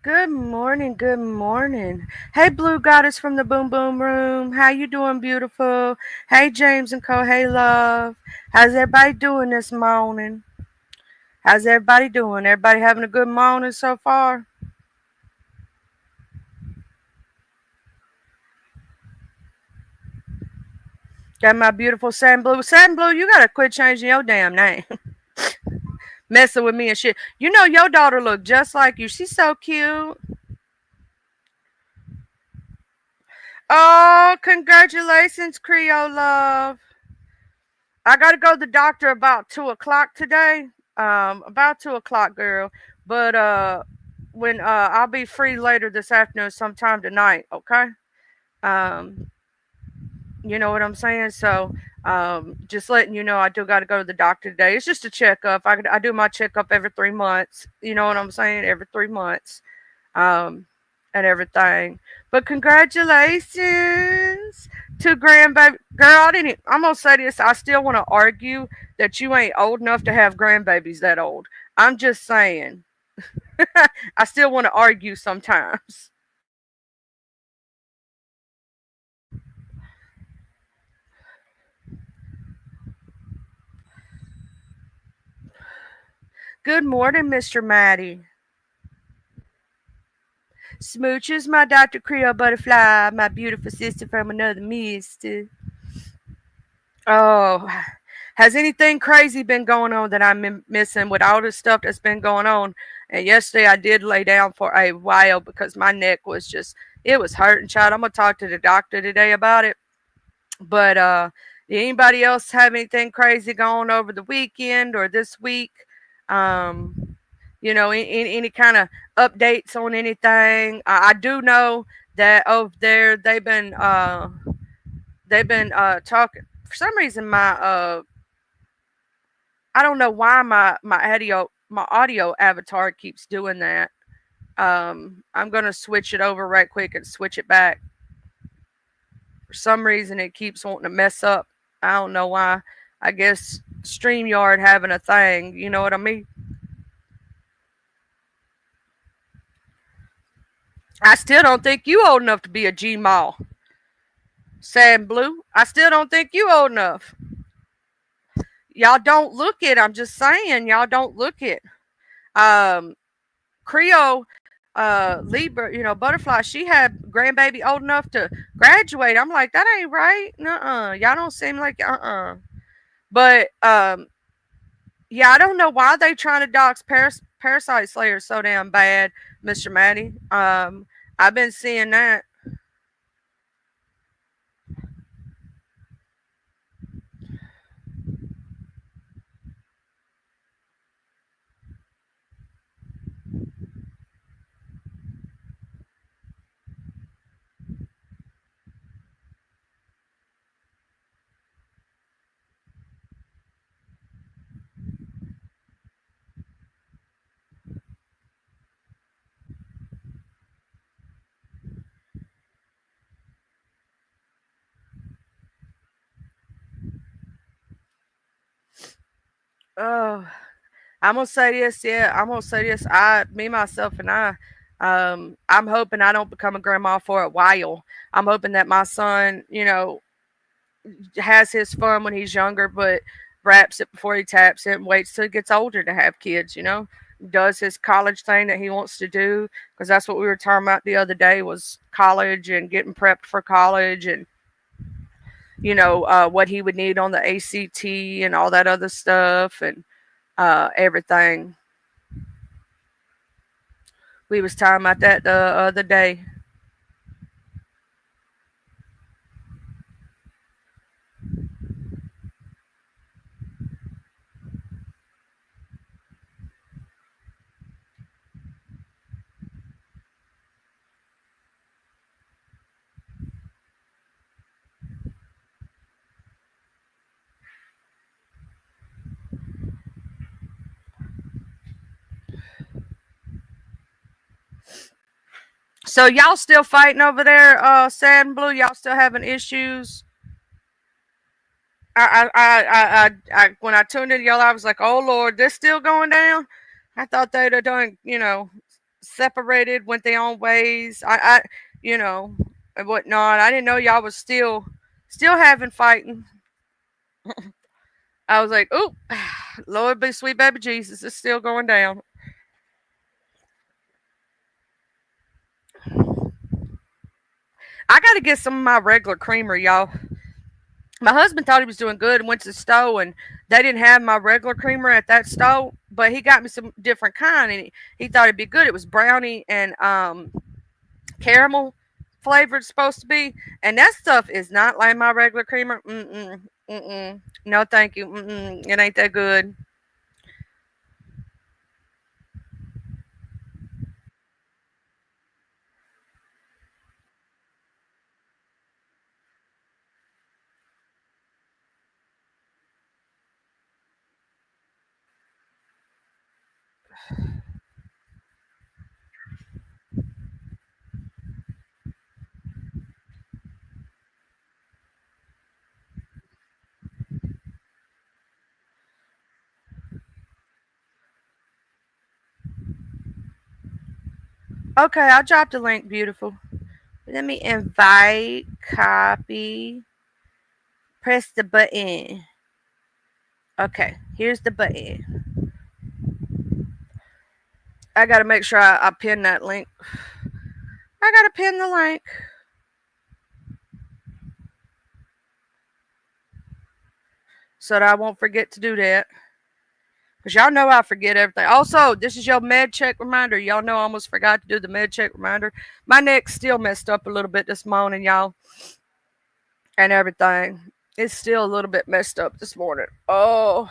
Good morning, good morning. Hey, Blue Goddess from the Boom Boom Room. How you doing, beautiful? Hey, James and Co. Hey, love. How's everybody doing this morning? How's everybody doing? Everybody having a good morning so far? Got my beautiful Sand Blue. Sand Blue, you gotta quit changing your damn name. Messing with me and shit. You know your daughter look just like you. She's so cute. Oh, congratulations, Creole love. I gotta go to the doctor about 2 o'clock today. About 2 o'clock, girl. But when I'll be free later this afternoon, sometime tonight. Okay. Um, you know what I'm saying? So, just letting you know, I do got to go to the doctor today. It's just a checkup. I do my checkup every 3 months. You know what I'm saying? Every 3 months. Um, and everything. But congratulations to grandbaby girl. I'm gonna say this. I still want to argue that you ain't old enough to have grandbabies that old. I'm just saying. I still want to argue sometimes. Good morning, Mr. Maddie. Smooches, my Dr. Creole butterfly, my beautiful sister from another mister. Oh, has anything crazy been going on that I'm missing with all the stuff that's been going on? And yesterday I did lay down for a while because my neck was just, it was hurting, child. I'm going to talk to the doctor today about it. But did anybody else have anything crazy going over the weekend or this week? Um, any kind of updates on anything? I do know that over there they've been talking for some reason. I don't know why my audio avatar keeps doing that. I'm gonna switch it over right quick and switch it back. For some reason, it keeps wanting to mess up. I don't know why. I guess StreamYard having a thing. You know what I mean? I still don't think you old enough to be a G-Mall. Sand Blue. I still don't think you old enough. Y'all don't look it. I'm just saying, y'all don't look it. Um, Creole, Libra, Butterfly, she had grandbaby old enough to graduate. I'm like, that ain't right. Nuh-uh. Y'all don't seem like But yeah, I don't know why they trying to dox Parasite Slayer so damn bad, Mr. Maddie. I've been seeing that. Oh, I'm gonna say this. Yeah, I'm gonna say this. Me, myself, and I. I'm hoping I don't become a grandma for a while. I'm hoping that my son, has his fun when he's younger, but wraps it before he taps it and waits till he gets older to have kids. Does his college thing that he wants to do because that's what we were talking about the other day was college and getting prepped for college and what he would need on the ACT and all that other stuff and everything. We was talking about that the other day. So y'all still fighting over there, Sad and Blue? Y'all still having issues? When I tuned in y'all, I was like, oh Lord, this still going down. I thought they'd have done, separated, went their own ways. You know, and whatnot. I didn't know y'all was still having fighting. I was like, "Oop, Lord be sweet baby Jesus, it's still going down." I got to get some of my regular creamer, y'all. My husband thought he was doing good and went to the store, and they didn't have my regular creamer at that store, but he got me some different kind, and he thought it'd be good. It was brownie and caramel flavored supposed to be, and that stuff is not like my regular creamer. Mm-mm. No, thank you. It ain't that good. Okay, I dropped a link. Beautiful. Let me invite, copy, press the button. Okay, here's the button. I gotta make sure I pin that link. I gotta pin the link so that I won't forget to do that. Because y'all know I forget everything. Also, this is your med check reminder. Y'all know I almost forgot to do the med check reminder. My neck's still messed up a little bit this morning, y'all, and everything. It's still a little bit messed up this morning. Oh,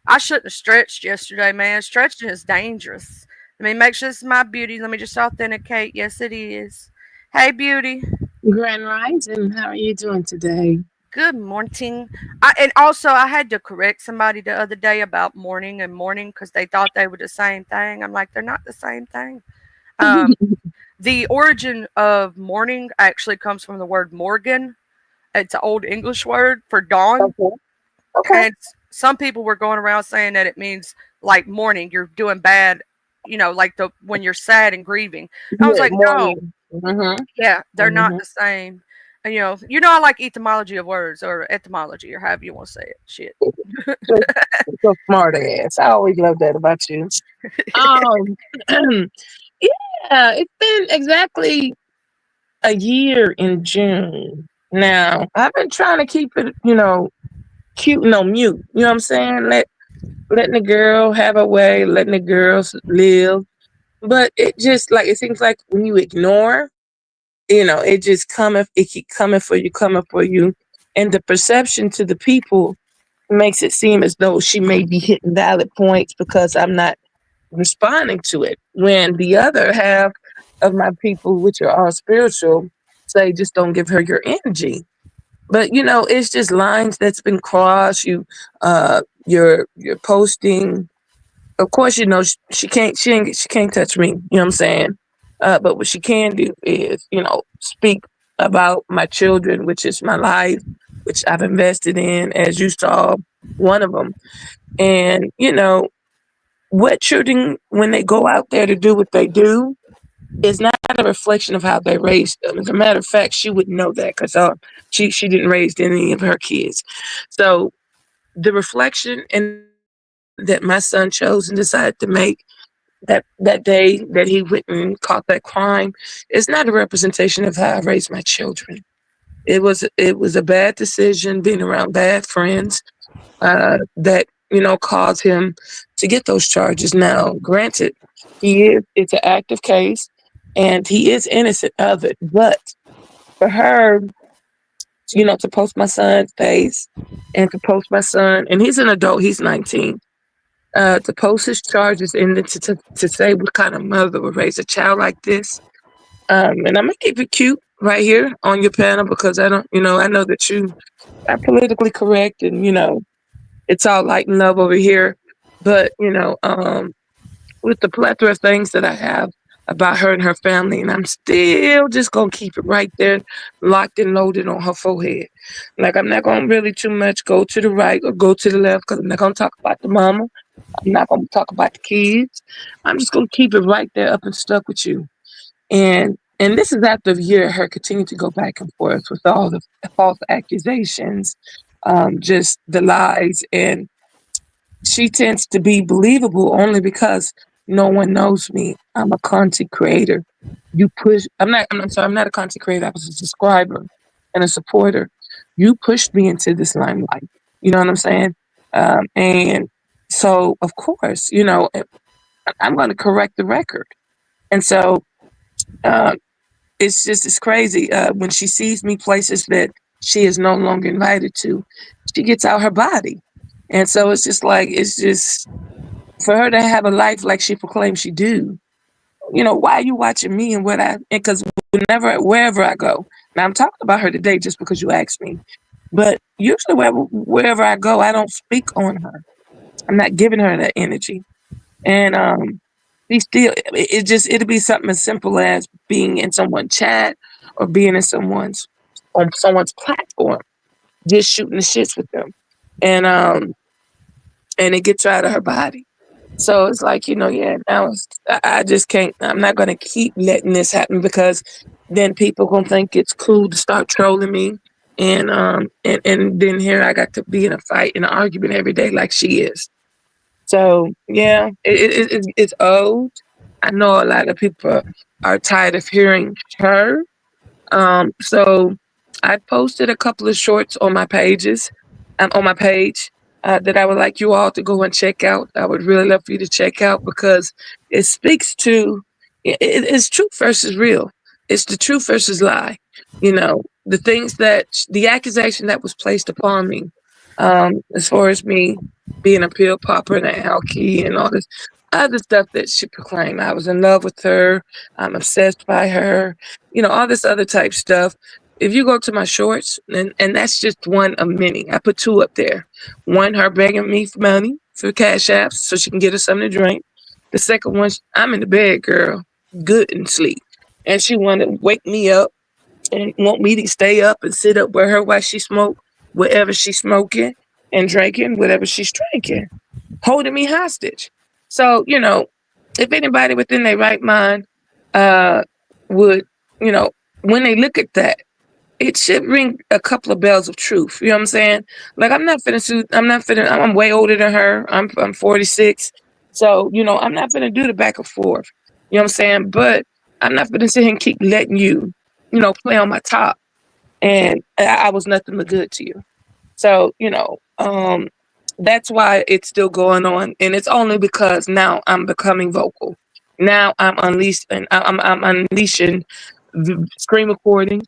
I shouldn't have stretched yesterday, man. Stretching is dangerous. Let me make sure this is my beauty. Let me just authenticate. Yes, it is. Hey, beauty. Grand Rising, how are you doing today? Good morning. And also, I had to correct somebody the other day about morning and morning because they thought they were the same thing. I'm like, they're not the same thing. Um, the origin of morning actually comes from the word Morgan. It's an old English word for dawn. Okay. Okay. And some people were going around saying that it means like mourning, you're doing bad, like the when you're sad and grieving. I was Good like, no, morning. Mm-hmm. yeah, they're not Mm-hmm. the same. And I like etymology of words or etymology or however you want to say it. Shit. So, so smart ass. I always love that about you. Um, yeah, it's been exactly a year in June. Now, I've been trying to keep it, cute and on mute. You know what I'm saying? Letting the girl have her way, letting the girls live. But it just like it seems like when you ignore, it just coming, it keep coming for you. And the perception to the people makes it seem as though she may be hitting valid points because I'm not responding to it. When the other half of my people, which are all spiritual, say just don't give her your energy. But it's just lines that's been crossed. You're posting, of course, she can't touch me. You know what I'm saying? But what she can do is, speak about my children, which is my life, which I've invested in, as you saw, one of them. And what children, when they go out there to do what they do, is not a reflection of how they raised them. As a matter of fact, she wouldn't know that because she didn't raise any of her kids. So the reflection and that my son chose and decided to make that day that he went and caught that crime is not a representation of how I raised my children. It was a bad decision being around bad friends that caused him to get those charges. Now, granted, it's an active case and he is innocent of it, but for her, to post my son's face and to post my son, and he's an adult, he's 19, to post his charges and then to say what kind of mother would raise a child like this. And I'm gonna keep it cute right here on your panel because I don't, I know that you are politically correct and it's all light and love over here. But with the plethora of things that I have about her and her family, and I'm still just gonna keep it right there, locked and loaded on her forehead. Like I'm not gonna really too much go to the right or go to the left because I'm not gonna talk about the mama. I'm not going to talk about the kids. I'm just going to keep it right there up and stuck with you. And this is after a year of her continuing to go back and forth with all the false accusations, just the lies. And she tends to be believable only because no one knows me. I'm a content creator. I'm not a content creator. I was a subscriber and a supporter. You pushed me into this limelight. You know what I'm saying? And so, of course, I'm going to correct the record. And so, uh, it's crazy. When she sees me places that she is no longer invited to, she gets out her body. And so it's just for her to have a life like she proclaims she do. Why are you watching me and because wherever I go, now I'm talking about her today just because you asked me, but usually wherever I go, I don't speak on her. I'm not giving her that energy. And it'll be something as simple as being in someone's chat or being on someone's platform, just shooting the shits with them. And it gets her out of her body. So it's like, now I just can't, I'm not going to keep letting this happen, because then people going to think it's cool to start trolling me. And then here I got to be in a fight, in an argument every day like she is. So yeah, it's old. I know a lot of people are tired of hearing her. So I posted a couple of shorts on my pages, on my page, that I would like you all to go and check out. I would really love for you to check out, because it speaks to it's truth versus real. It's the truth versus lie. The things the accusation that was placed upon me, as far as me being a pill popper and an alky and all this other stuff that she proclaimed. I was in love with her. I'm obsessed by her. All this other type stuff. If you go to my shorts, and that's just one of many. I put two up there. One, her begging me for money, for cash apps, so she can get us something to drink. The second one, I'm in the bed, girl, good and sleep. And she wanted to wake me up and want me to stay up and sit up with her while she smoked whatever she's smoking and drinking whatever she's drinking, holding me hostage. So, if anybody within their right mind would, when they look at that, it should ring a couple of bells of truth. You know what I'm saying? Like, I'm way older than her. I'm 46. So, I'm not finna do the back and forth. You know what I'm saying? But I'm not finna sit here and keep letting you, play on my top. And I was nothing but good to you. So, that's why it's still going on. And it's only because now I'm becoming vocal. Now I'm unleashing screen recordings,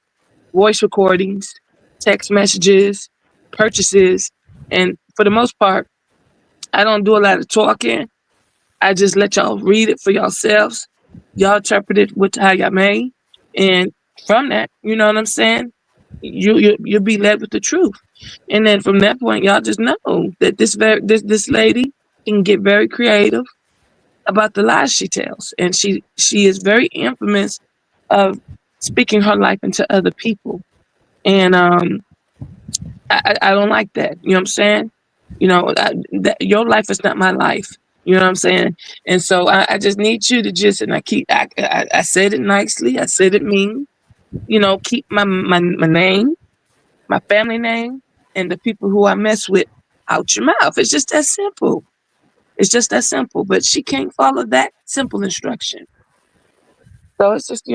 voice recordings, text messages, purchases. And for the most part, I don't do a lot of talking. I just let y'all read it for yourselves. Y'all interpret it how y'all may. And from that, you know what I'm saying? You'll be led with the truth. And then from that point, y'all just know that this lady can get very creative about the lies she tells. And she is very infamous of speaking her life into other people. And I don't like that. You know what I'm saying? Your life is not my life. You know what I'm saying? And so I just need you to I said it nicely. I said it mean. Keep my name, my family name, and the people who I mess with out your mouth. It's just that simple. It's just that simple. But she can't follow that simple instruction. So it's just,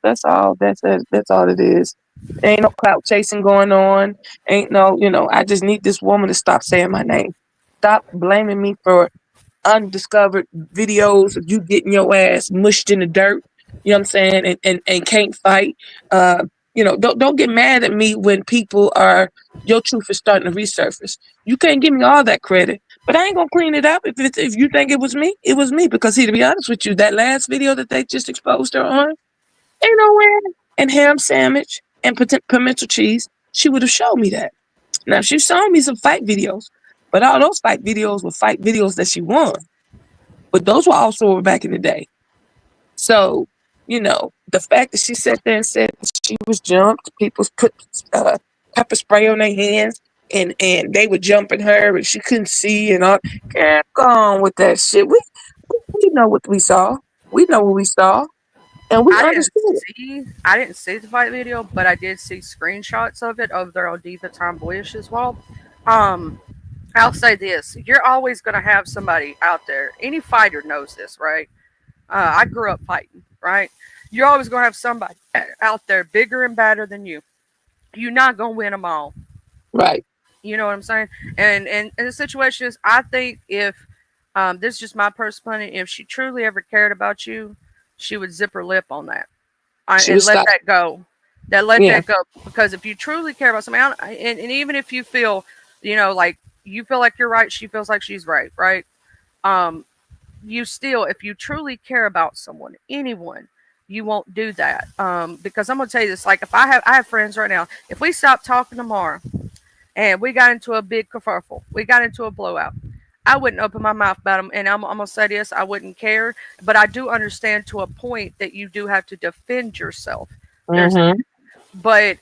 that's all. That's all it is. Ain't no clout chasing going on. Ain't no, I just need this woman to stop saying my name. Stop blaming me for undiscovered videos of you getting your ass mushed in the dirt. You know what I'm saying? And can't fight. Don't get mad at me when your truth is starting to resurface. You can't give me all that credit, but I ain't gonna clean it up. If you think it was me, it was me. Because to be honest with you, that last video that they just exposed her on, ain't nowhere in ham sandwich and pimento cheese she would have showed me that. Now she showed me some fight videos, but all those fight videos were fight videos that she won. But those were also back in the day. So, the fact that she sat there and said she was jumped, people put pepper spray on their hands, and they were jumping her and she couldn't see and all. Girl, go on with that shit. We know what we saw. We know what we saw, and we understood it. I didn't see the fight video, but I did see screenshots of it over there on Diva Tomboyish's wall. Um, I'll say this: you're always going to have somebody out there. Any fighter knows this, right? I grew up fighting, right? You're always going to have somebody out there bigger and badder than you. You're not going to win them all. Right. You know what I'm saying? And the situation is, I think if this is just my personal opinion, if she truly ever cared about you, she would zip her lip on that She and was let stopped. that go. Let Yeah. that go, because if you truly care about somebody, and even if you feel, like you feel like you're right, she feels like she's right, right? Um, you still, if you truly care about someone, anyone, you won't do that. Because I'm gonna tell you this: like, if I have friends right now, if we stop talking tomorrow and we got into a big kerfuffle, we got into a blowout, I wouldn't open my mouth about them. And I'm gonna say this: I wouldn't care, but I do understand to a point that you do have to defend yourself. There's Mm-hmm. But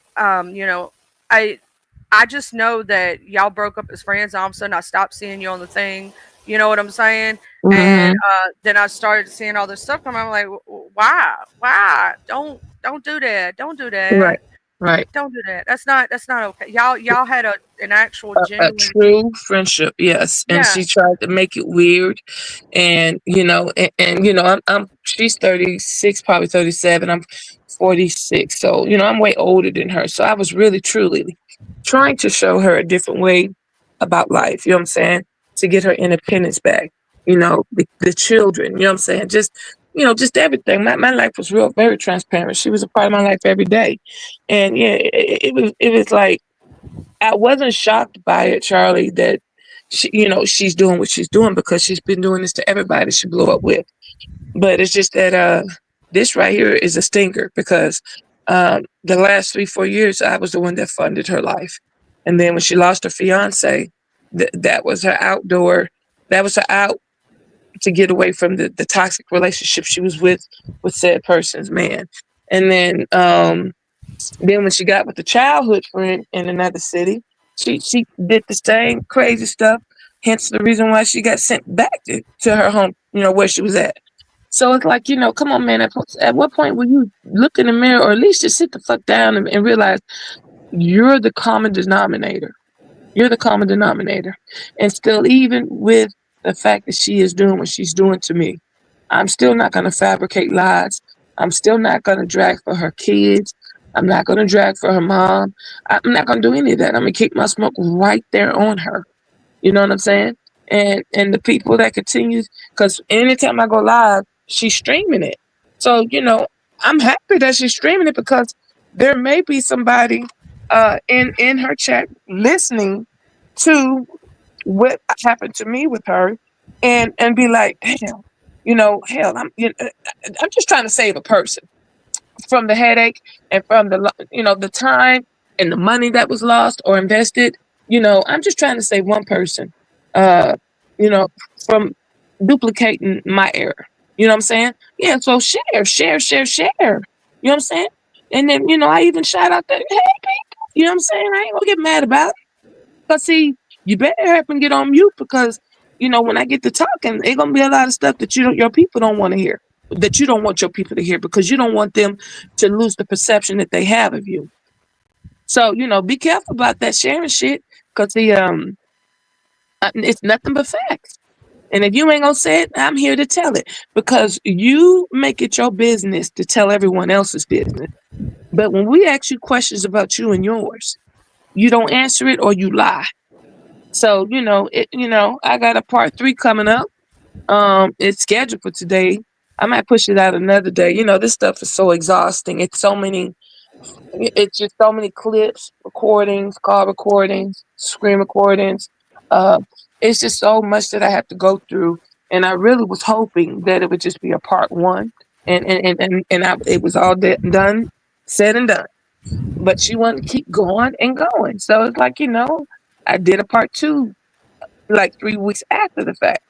I I just know that y'all broke up as friends. All of a sudden, I stopped seeing you on the thing. You know what I'm saying? And Mm-hmm. then I started seeing all this stuff come. I'm like, why? Don't do that. Don't do Right. that. Right. Don't do that. That's not okay. Y'all had an actual A genuine. true friendship, yes. And Yeah. she tried to make it weird, and I'm she's 36, probably 37. I'm 46, so I'm way older than her. So I was really truly trying to show her a different way about life. You know what I'm saying? To get her independence back. The children. You know what I'm saying? Just everything. My life was real, very transparent. She was a part of my life every day, and yeah, it was like. I wasn't shocked by it, Charlie, that she's doing what she's doing, because she's been doing this to everybody she blew up with. But it's just that this right here is a stinker, because the last 3-4 years I was the one that funded her life, and then when she lost her fiance, that was her outdoor. That was her out to get away from the toxic relationship she was with said person's man, and then when she got with the childhood friend in another city, she did the same crazy stuff. Hence the reason why she got sent back to her home, where she was at. So it's like, come on, man. At what point will you look in the mirror, or at least just sit the fuck down and realize you're the common denominator? You're the common denominator. And still, even with the fact that she is doing what she's doing to me, I'm still not going to fabricate lies. I'm still not going to drag for her kids. I'm not going to drag for her mom. I'm not going to do any of that. I'm going to keep my smoke right there on her. You know what I'm saying? And the people that continues, because anytime I go live, she's streaming it. So, I'm happy that she's streaming it, because there may be somebody in her chat listening to what happened to me with her, and be like, damn, hell, I'm just trying to save a person from the headache, and from the time and the money that was lost or invested. I'm just trying to save one person, uh, you know, from duplicating my error. You know what I'm saying? Yeah. So share, share, share, share. You know what I'm saying? And then, I even shout out that, hey, people, you know what I'm saying? I ain't gonna get mad about it. But see, you better help and get on mute, because, when I get to talking, there's gonna be a lot of stuff that your people don't want to hear, that you don't want your people to hear, because you don't want them to lose the perception that they have of you. So, be careful about that sharing shit, because it's nothing but facts. And if you ain't gonna say it, I'm here to tell it, because you make it your business to tell everyone else's business. But when we ask you questions about you and yours, you don't answer it, or you lie. So, I got a part 3 coming up. It's scheduled for today. I might push it out another day. This stuff is so exhausting. It's just so many clips, recordings, call recordings, screen recordings. It's just so much that I have to go through. And I really was hoping that it would just be a part 1, it was all done, said and done. But she wanted to keep going and going. So it's like, I did a part 2 like 3 weeks after the fact.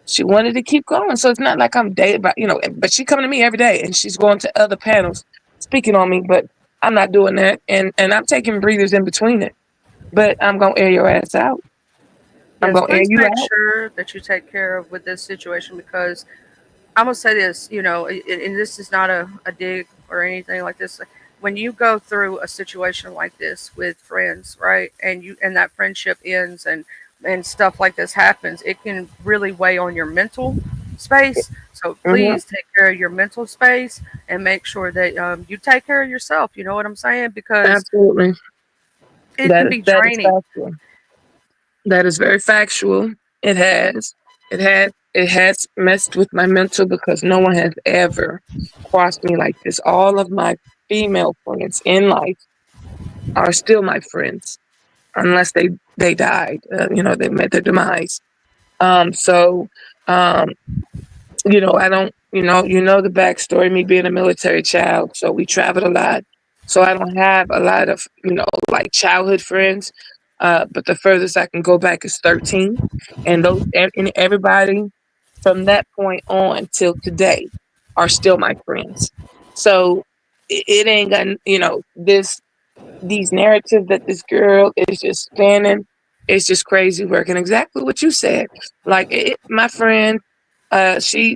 She wanted to keep going. So it's not like I'm dating, but she coming to me every day, and she's going to other panels speaking on me, but I'm not doing that. And I'm taking breathers in between it. but I'm gonna air your ass out. I'm Yes, gonna air please you make out. sure that you take care of with this situation because I'm gonna say this, and this is not a dig or anything like this. When you go through a situation like this with friends, right, and that friendship ends and stuff like this happens, it can really weigh on your mental space. So Hmm. please take care of your mental space and make sure that you take care of yourself. You know what I'm saying? Because Absolutely. it can be That is draining. factual. That is very factual. It has. It has messed with my mental because no one has ever crossed me like this. All of my female friends in life are still my friends, unless they died. They met their demise. So um, I don't, the backstory, me being a military child. So we traveled a lot. So I don't have a lot of, like childhood friends. But the furthest I can go back is 13. And everybody from that point on till today are still my friends. So it ain't got, these narratives that this girl is just spinning. It's just crazy working. Exactly what you said. Like my friend,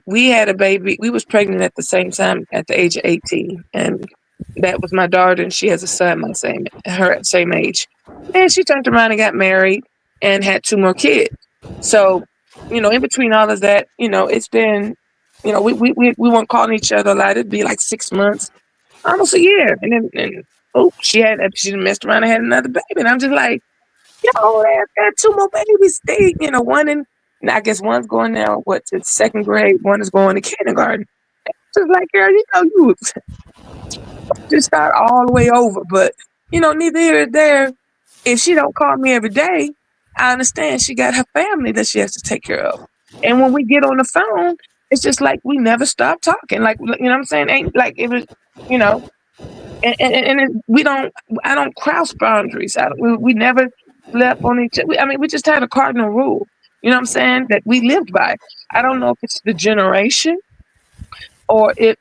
we had a baby. We was pregnant at the same time at the age of 18, and that was my daughter. And she has a son, her same age. And she turned around and got married and had two more kids. So, in between all of that, it's been, we weren't calling each other a lot. It'd be like 6 months, almost a year, and then oh, she messed around and had another baby, and I'm just like, yo, they got two more babies. One in, and I guess one's going now, to second grade, one is going to kindergarten. Just like, girl, you just start all the way over. But, neither here nor there. If she don't call me every day, I understand she got her family that she has to take care of. And when we get on the phone, it's just like we never stop talking. Like, what I'm saying? Ain't like it was, you know, we don't. I don't cross boundaries. We never left on each other. I mean, we just had a cardinal rule. You know what I'm saying? That we lived by. I don't know if it's the generation or if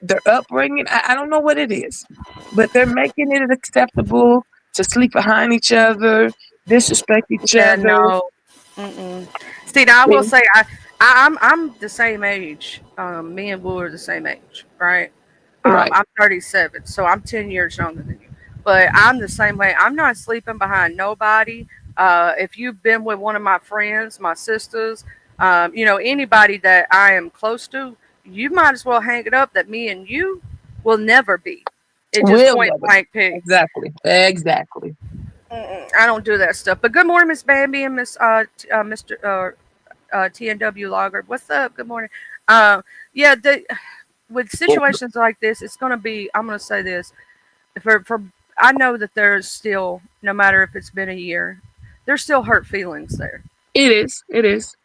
their upbringing. I don't know what it is, but they're making it acceptable to sleep behind each other, disrespect each Yeah, other. no. Mm-mm. See, now I will say I'm the same age. Me and Will are the same age, right? Right. I'm 37, so I'm 10 years younger than you. But I'm the same way. I'm not sleeping behind nobody. If you've been with one of my friends, my sisters, anybody that I am close to, you might as well hang it up that me and you will never be. It just Will point never. blank period. Exactly. Exactly. I don't do that stuff. But good morning, Miss Bambi and Mr. TNW Logger. What's up? Good morning. Yeah, with situations like this, it's going to be. I'm going to say this for. I know that there's still, no matter if it's been a year, there's still hurt feelings there It is. It is.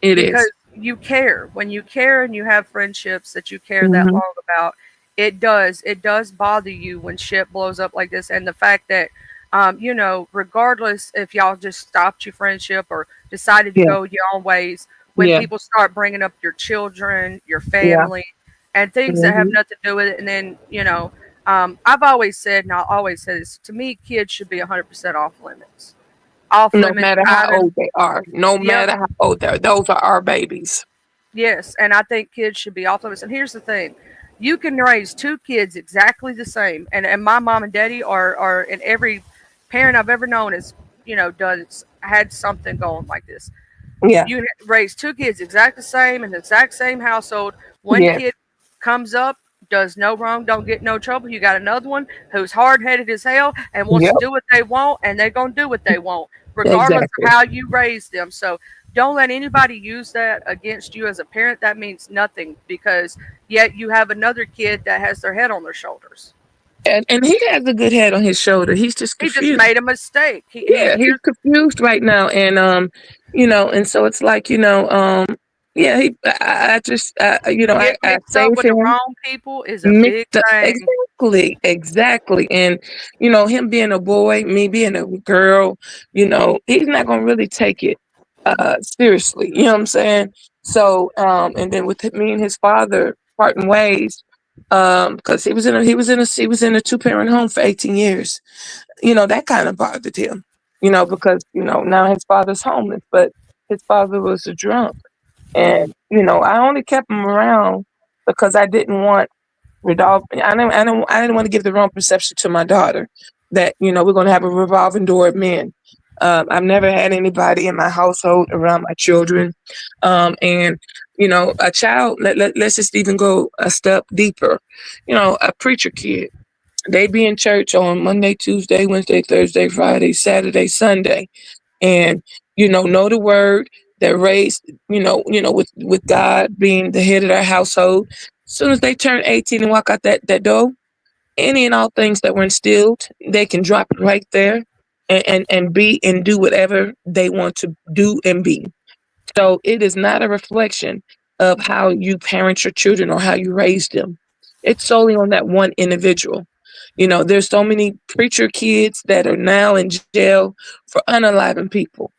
It because is. you care. When you care and you have friendships that you care that Mm-hmm. long about, it does bother you when shit blows up like this. And the fact that, regardless if y'all just stopped your friendship or decided to Yeah. go your own ways, when Yeah. people start bringing up your children, your Yeah. family, and things that have Hmm. nothing to do with it, and then I've always said, and I'll always say this: to me, kids should be 100% off limits. Off No limits. matter how old they are. No Yep. matter how old they are. Those are our babies. Yes, and I think kids should be off limits. And here's the thing: you can raise two kids exactly the same, and my mom and daddy are, and every parent I've ever known is, does had something going like this. Yeah. You can raise two kids exact the same in the exact same household. One Yes. kid comes up, does no wrong, don't get no trouble. You got another one who's hard headed as hell and wants to Yep. do what they want, and they're gonna do what they want, regardless of Exactly. how you raise them. So don't let anybody use that against you as a parent. That means nothing because yet you have another kid that has their head on their shoulders. And he has a good head on his shoulder. He's just He just confused. made a mistake. He Yeah, he's here's confused right now, and and so it's like, yeah, I just, getting I mixed up save with the him. wrong people is a big Mixed up, thing. exactly, exactly, and him being a boy, me being a girl, he's not gonna really take it seriously. You know what I'm saying? So, and then with me and his father parting ways, because he was in a 2-parent home for 18 years. That kind of bothered him. because, now his father's homeless, but his father was a drunk. And, I only kept him around because I didn't want I didn't want to give the wrong perception to my daughter that, we're going to have a revolving door of men. I've never had anybody in my household around my children. And, a child, let's just even go a step deeper. A preacher kid, they be in church on Monday, Tuesday, Wednesday, Thursday, Friday, Saturday, Sunday, and know the word. They're raised, with God being the head of their household. As soon as they turn 18 and walk out that door, any and all things that were instilled, they can drop it right there and be and do whatever they want to do and be. So it is not a reflection of how you parent your children or how you raise them. It's solely on that one individual. There's so many preacher kids that are now in jail for unaliving people,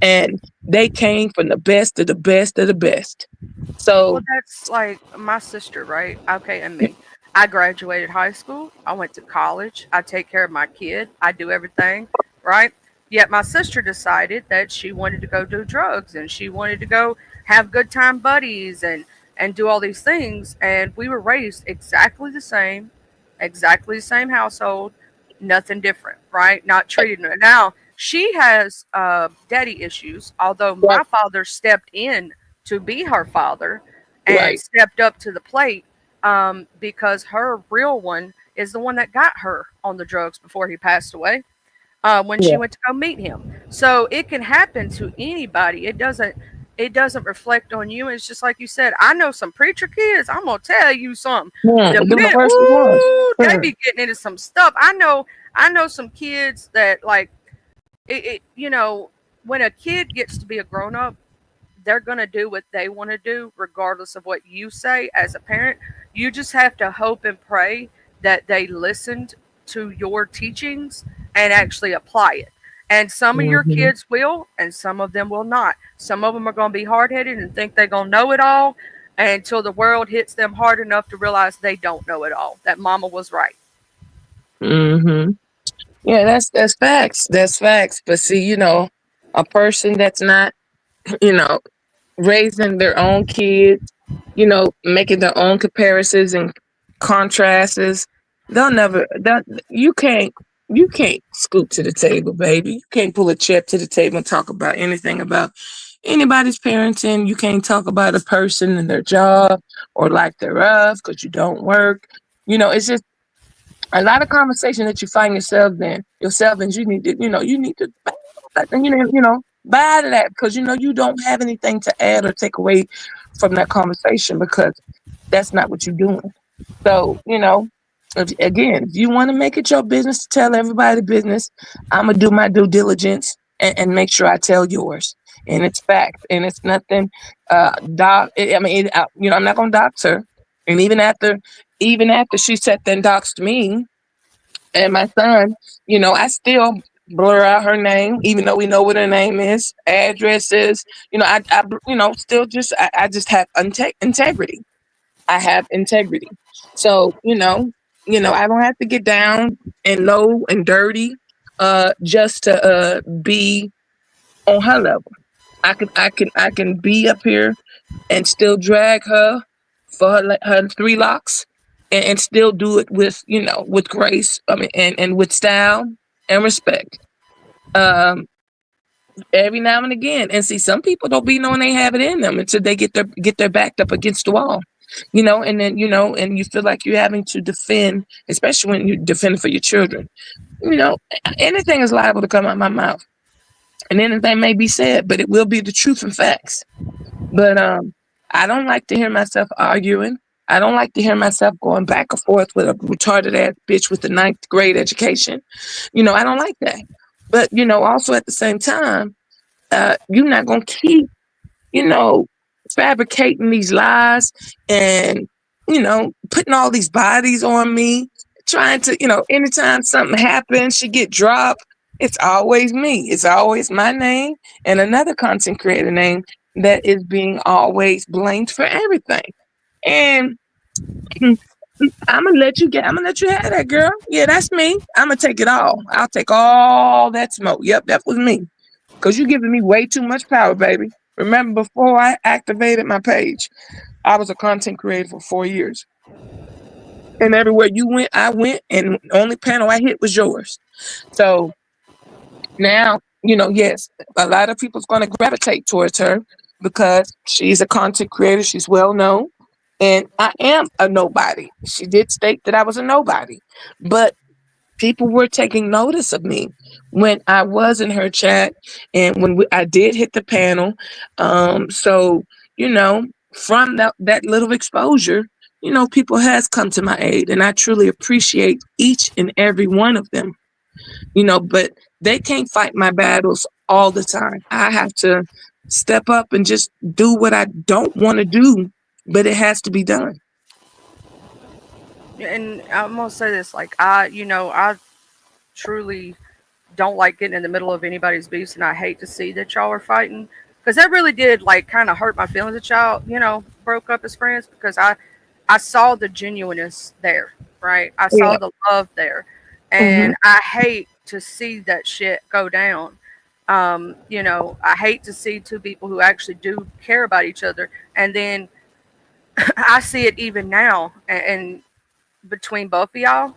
and they came from the best of the best of the best. So, Well, that's like my sister, right? Okay, and me. I graduated high school. I went to college. I take care of my kid. I do everything, right? Yet my sister decided that she wanted to go do drugs and she wanted to go have good time buddies and do all these things. And we were raised exactly the same household, nothing different, right? Not treated. Now she has daddy issues, although right, my father stepped in to be her father and right, stepped up to the plate, because her real one is the one that got her on the drugs before he passed away, when she yeah, went to go meet him. So it can happen to anybody. It doesn't reflect on you. It's just like you said. I know some preacher kids. I'm gonna tell you something. The them the minute, worst ones. ooh, they be getting into some stuff. I know some kids that like it. When a kid gets to be a grown up, they're going to do what they want to do, regardless of what you say as a parent. You just have to hope and pray that they listened to your teachings and actually apply it. And some of your Mhm. kids will, and some of them will not. Some of them are going to be hard headed and think they're going to know it all until the world hits them hard enough to realize they don't know it all, that mama was right. Mhm. Yeah, that's facts. That's facts. But see, a person that's not, you know, raising their own kids, making their own comparisons and contrasts, they'll you can't scoot to the table, baby. You can't pull a chip to the table and talk about anything about anybody's parenting. You can't talk about a person and their job or lack thereof because you don't work. It's just a lot of conversation that you find yourself and you need to buy out of that because you don't have anything to add or take away from that conversation because that's not what you're doing. So, if you want to make it your business to tell everybody business, I'm gonna do my due diligence and make sure I tell yours. And it's fact, and it's nothing. I mean, I'm not gonna dox her. And even after she sat there and doxed me and my son, I still blur out her name, even though we know what her name is, addresses. Still I just have integrity. I have integrity. So, I don't have to get down and low and dirty just to be on her level. I can be up here and still drag her for her three locks and still do it with grace. I mean, and with style and respect. Um, every now and again. And see, some people don't be knowing they have it in them until they get their backed up against the wall. And then and you feel like you're having to defend, especially when you're defending for your children. You know, anything is liable to come out my mouth, and anything may be said, but it will be the truth and facts. But I don't like to hear myself arguing. I don't like to hear myself going back and forth with a retarded ass bitch with a ninth grade education. I don't like that. But also at the same time, you're not gonna keep, you know, fabricating these lies and putting all these bodies on me, trying to, anytime something happens, she get dropped. It's always me. It's always my name and another content creator name that is being always blamed for everything. And I'm gonna let you have that, girl. Yeah, that's me. I'm gonna take it all. I'll take all that smoke. Yep, that was me. Cause you giving me way too much power, baby. Remember, before I activated my page, I was a content creator for 4 years. And everywhere you went, I went, and the only panel I hit was yours. So now, yes, a lot of people's going to gravitate towards her because she's a content creator. She's well known. And I am a nobody. She did state that I was a nobody. But people were taking notice of me when I was in her chat and when I did hit the panel. So, from that little exposure, people has come to my aid, and I truly appreciate each and every one of them. But they can't fight my battles all the time. I have to step up and just do what I don't want to do, but it has to be done. And I'm gonna say this, like I truly don't like getting in the middle of anybody's beefs, and I hate to see that y'all are fighting because that really did like kind of hurt my feelings that y'all broke up as friends because I saw the genuineness there, right? I saw Yeah. the love there, Hmm. and I hate to see that shit go down. I hate to see two people who actually do care about each other, and then I see it even now, and between both of y'all,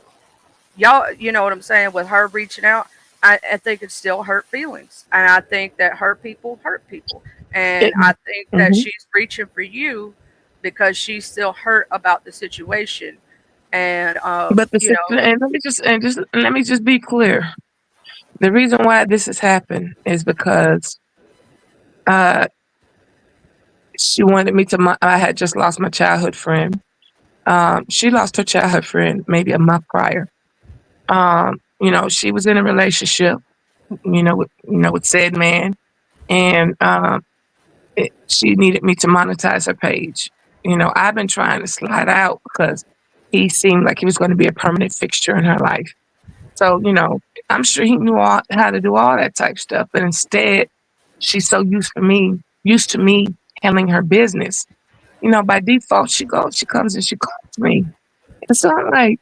you know what I'm saying, with her reaching out, I think it still hurt feelings. And I think that hurt people hurt people. And It, I think that mhm. she's reaching for you because she's still hurt about the situation. And, But and let me just be clear. The reason why this has happened is because uh, she wanted me to. I had just lost my childhood friend. She lost her childhood friend maybe a month prior. She was in a relationship, with said man, and she needed me to monetize her page. I've been trying to slide out because he seemed like he was going to be a permanent fixture in her life. So, I'm sure he knew how to do all that type stuff, but instead, she's so used to me handling her business. By default, she comes and she calls me, and so I'm like,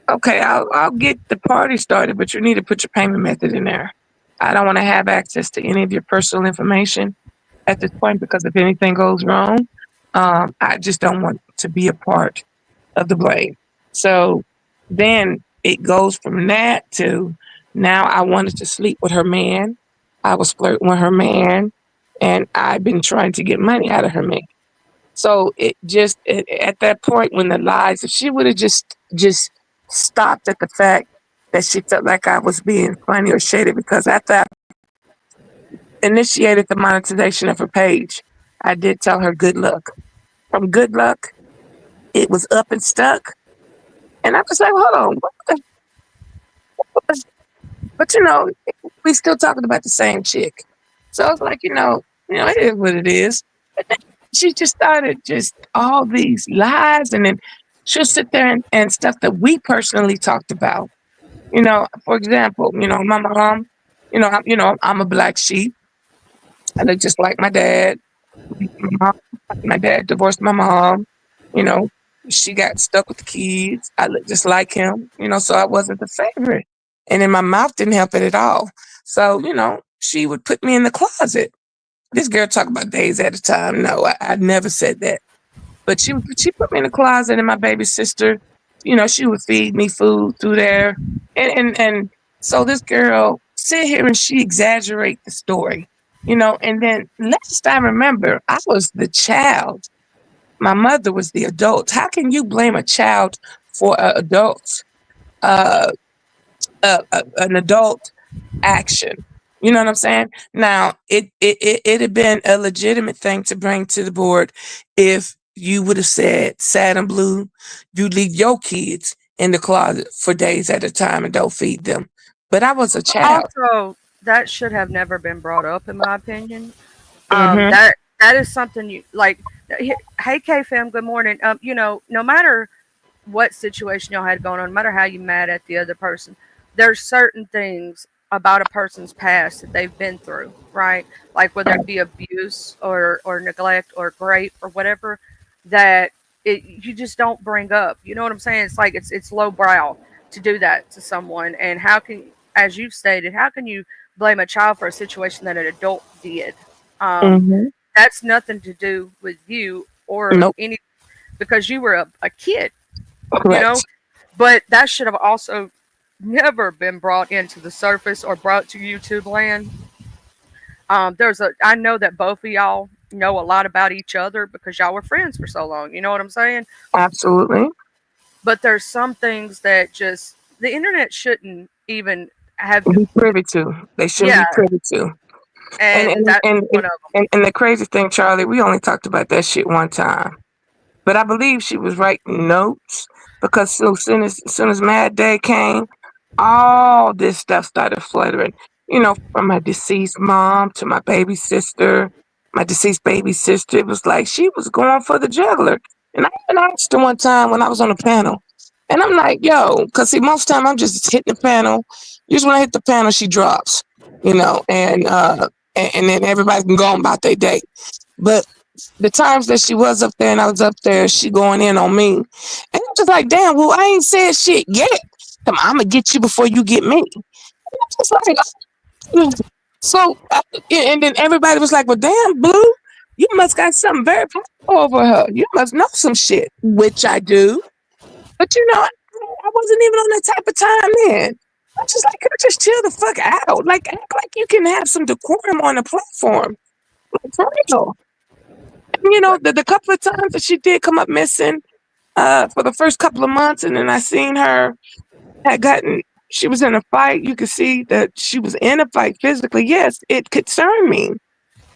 okay, I'll get the party started, but you need to put your payment method in there. I don't want to have access to any of your personal information at this point because if anything goes wrong, I just don't want to be a part of the blame. So then it goes from that to now I wanted to sleep with her man. I was flirting with her man, and I've been trying to get money out of her man. So at that point when the lies, if she would have just stopped at the fact that she felt like I was being funny or shady, because after I initiated the monetization of her page, I did tell her good luck. From good luck, it was up and stuck. And I was like, hold on, but we still talking about the same chick. So I was like, it is what it is. But then she just started just all these lies, and then she'll sit there and stuff that we personally talked about. For example, my mom, I'm a black sheep. I look just like my dad. My mom, my dad divorced my mom. You know, she got stuck with the kids. I look just like him. So I wasn't the favorite. And then my mouth didn't help it at all. So, she would put me in the closet. This girl talk about days at a time. No, I never said that. But she put me in the closet, and my baby sister, she would feed me food through there. And so this girl sit here and she exaggerate the story. And then last I remember, I was the child. My mother was the adult. How can you blame a child for an an adult action? You know what I'm saying? Now, it had been a legitimate thing to bring to the board if you would have said, sad and blue, you leave your kids in the closet for days at a time and don't feed them. But I was a child. also, that should have never been brought up, in my opinion. Hmm. That is something you like. Hey, K fam, good morning. No matter what situation y'all had going on, no matter how you mad at the other person, there's certain things about a person's past that they've been through, right? Like whether it be abuse or neglect or rape or whatever, that you just don't bring up. You know what I'm saying? It's like it's lowbrow to do that to someone. And how can, as you've stated, how can you blame a child for a situation that an adult did? Um, Mhm. that's nothing to do with you or Nope. any, because you were a kid, you know. Correct. But that should have also never been brought into the surface or brought to YouTube land. I know that both of y'all know a lot about each other because y'all were friends for so long. You know what I'm saying? Absolutely. But there's some things that just the internet shouldn't even have. Be privy to. They shouldn't Yeah, be privy to. And and and that's and and, one of them. and the crazy thing, Charlie, we only talked about that shit one time. But I believe she was writing notes because so soon as Mad Day came, all this stuff started fluttering. From my deceased mom to my baby sister, my deceased baby sister. It was like she was going for the juggler. And I even asked her one time when I was on the panel. And I'm like, yo, because see, most time I'm just hitting the panel. Usually when I hit the panel, she drops, and then everybody can go on about their day. But the times that she was up there and I was up there, she going in on me. And I'm just like, damn, well, I ain't said shit yet. I'm gonna get you before you get me. I'm just like, so, and then everybody was like, well, damn, Blue, you must got something very powerful over her. You must know some shit, which I do. But I wasn't even on that type of time then. I'm just like, could I just chill the fuck out? Like, act like you can have some decorum on the platform. Like, for real. But The couple of times that she did come up missing for the first couple of months, and then I seen her had gotten, she was in a fight. You could see that she was in a fight physically. Yes, it concerned me.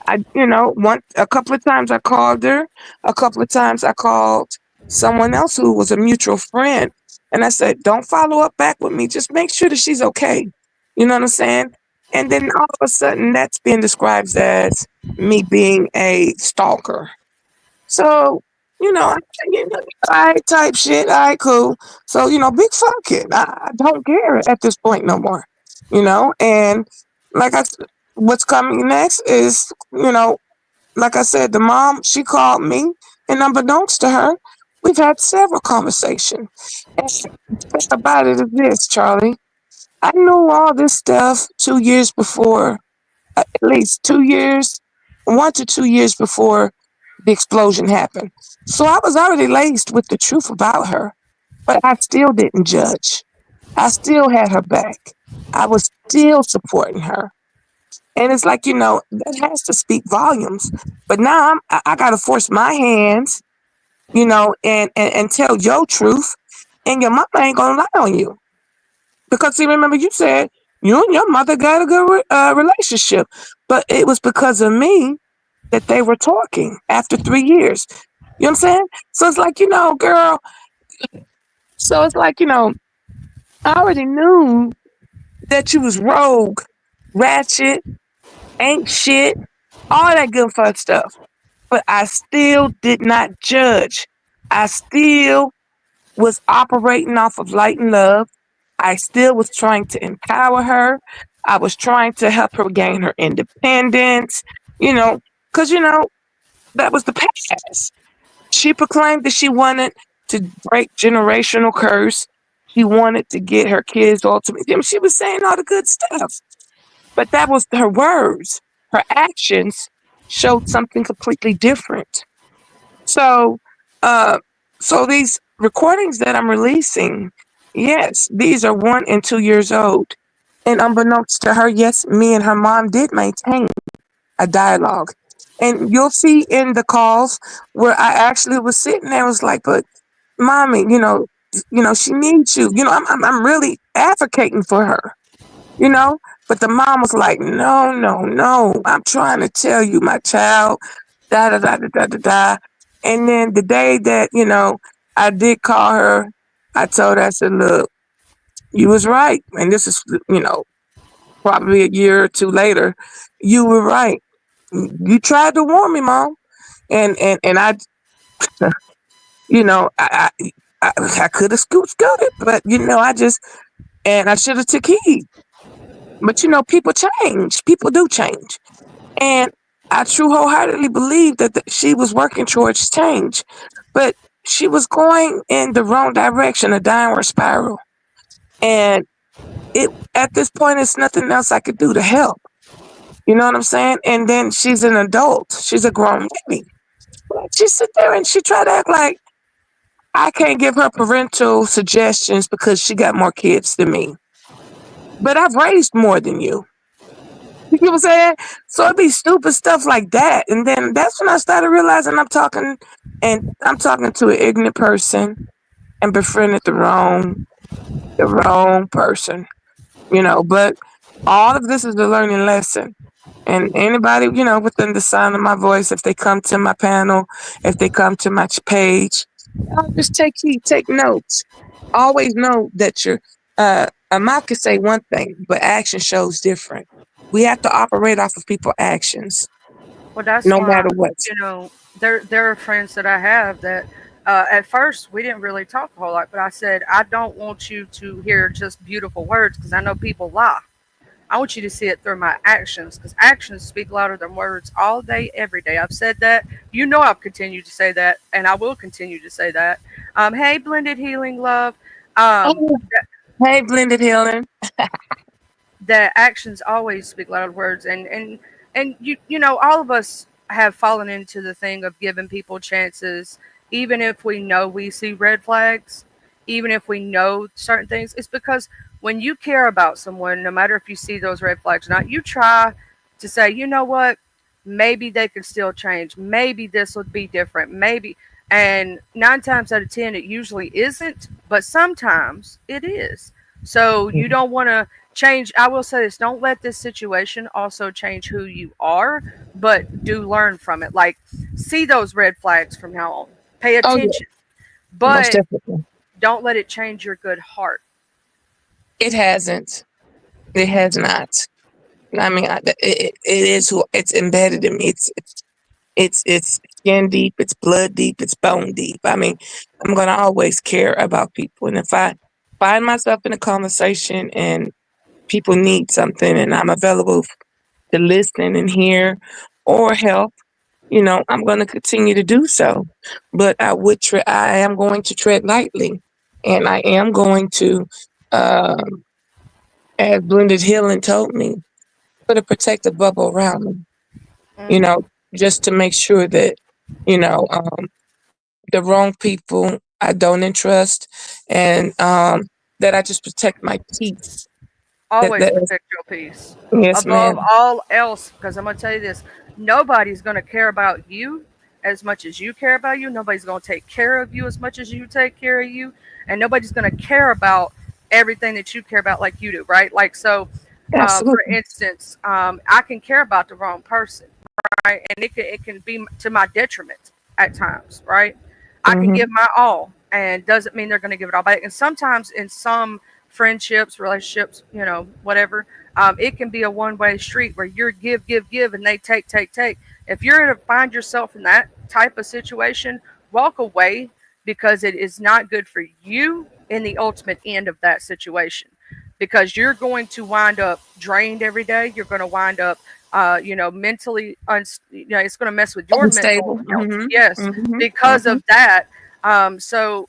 A couple of times I called her. A couple of times I called someone else who was a mutual friend, and I said, "Don't follow up back with me. Just make sure that she's okay." You know what I'm saying? And then all of a sudden, that's being described as me being a stalker. So, I type shit. All right, cool. So, big fuck it. I don't care at this point no more. And like what's coming next is, like I said, the mom, she called me, and unbeknownst to her, we've had several conversations. And the thing about it is this, Charlie. I knew all this stuff 2 years before, at least 2 years, 1 to 2 years before the explosion happened. So I was already laced with the truth about her, but I still didn't judge. I still had her back. I was still supporting her. And it's like, that has to speak volumes. But now I got to force my hands, and tell your truth. And your mama ain't going to lie on you. Because, see, remember you said you and your mother got a good relationship. But it was because of me that they were talking after 3 years. You know what I'm saying? So it's like, girl. So it's like, I already knew that you was rogue, ratchet, ain't shit, all that good fun stuff. But I still did not judge. I still was operating off of light and love. I still was trying to empower her. I was trying to help her gain her independence, because, that was the past. She proclaimed that she wanted to break generational curse. She wanted to get her kids ultimately. She was saying all the good stuff. But that was her words. Her actions showed something completely different. So, so these recordings that I'm releasing, yes, these are 1 and 2 years old. And unbeknownst to her, yes, me and her mom did maintain a dialogue. And you'll see in the calls where I actually was sitting there, was like, but mommy, she needs you. I'm really advocating for her, but the mom was like, no, no, no. I'm trying to tell you, my child, da da da da da da da. And then the day that, I did call her, I told her, I said, look, you was right. And this is, probably a year or two later, you were right. You tried to warn me, Mom. And I, I could have scooted, but I should have took heed. But people change. People do change. And I true wholeheartedly believe that she was working towards change. But she was going in the wrong direction, a downward spiral. And at this point, it's nothing else I could do to help. You know what I'm saying? And then she's an adult. She's a grown lady. But she sit there and she try to act like I can't give her parental suggestions because she got more kids than me. But I've raised more than you. You get what I'm saying? So it'd be stupid stuff like that. And then that's when I started realizing I'm talking to an ignorant person and befriended the wrong person. But all of this is a learning lesson. And anybody, within the sound of my voice, if they come to my panel, if they come to my page, I'll just take notes. Always know that a mouth can say one thing, but action shows different. We have to operate off of people's actions, Well, that's no why, matter what. there are friends that I have that at first we didn't really talk a whole lot, but I said, I don't want you to hear just beautiful words because I know people lie. I want you to see it through my actions because actions speak louder than words all day, every day. I've said that. I've continued to say that, and I will continue to say that. Hey, Blended Healing Love. Um, Oh, hey, blended healing. that actions always speak louder than words, and all of us have fallen into the thing of giving people chances, even if we know we see red flags, even if we know certain things. It's because when you care about someone, no matter if you see those red flags or not, you try to say, you know what, maybe they could still change, maybe this would be different, maybe. And 9 times out of 10 it usually isn't, but sometimes it is. So you don't want to change. I will say this: don't let this situation also change who you are, but do learn from it. Like, see those red flags from now on, pay Oh yeah, attention, most but definitely. don't let it change your good heart. It hasn't. It has not. I mean, it is who it's embedded in me. It's skin deep, it's blood deep, it's bone deep. I mean, I'm gonna always care about people, and if I find myself in a conversation and people need something, and I'm available to listen and hear or help, I'm gonna continue to do so. But I am going to tread lightly, and I am going to, um, as Blended Healing told me, put a protective bubble around me. You Hmm. know, just to make sure that you know. The wrong people I don't entrust, and that I just protect my peace. Always That is, protect your peace yes, above ma'am. all else, because I'm going to tell you this: nobody's going to care about you as much as you care about you. Nobody's going to take care of you as much as you take care of you. And nobody's going to care about everything that you care about like you do, right? Like, so, for Absolutely. instance, I can care about the wrong person, right? And it can be to my detriment at times, right? I can Hmm. give my all, and doesn't mean they're going to give it all back. And sometimes in some friendships, relationships, whatever, it can be a one-way street where you're give, give, give, and they take, take, take. If you're to find yourself in that type of situation, walk away because it is not good for you in the ultimate end of that situation. Because you're going to wind up drained every day. You're going to wind up mentally, it's going to mess with your mental Unstable. health. Hmm. Yes, Hmm. because Hmm. of that. So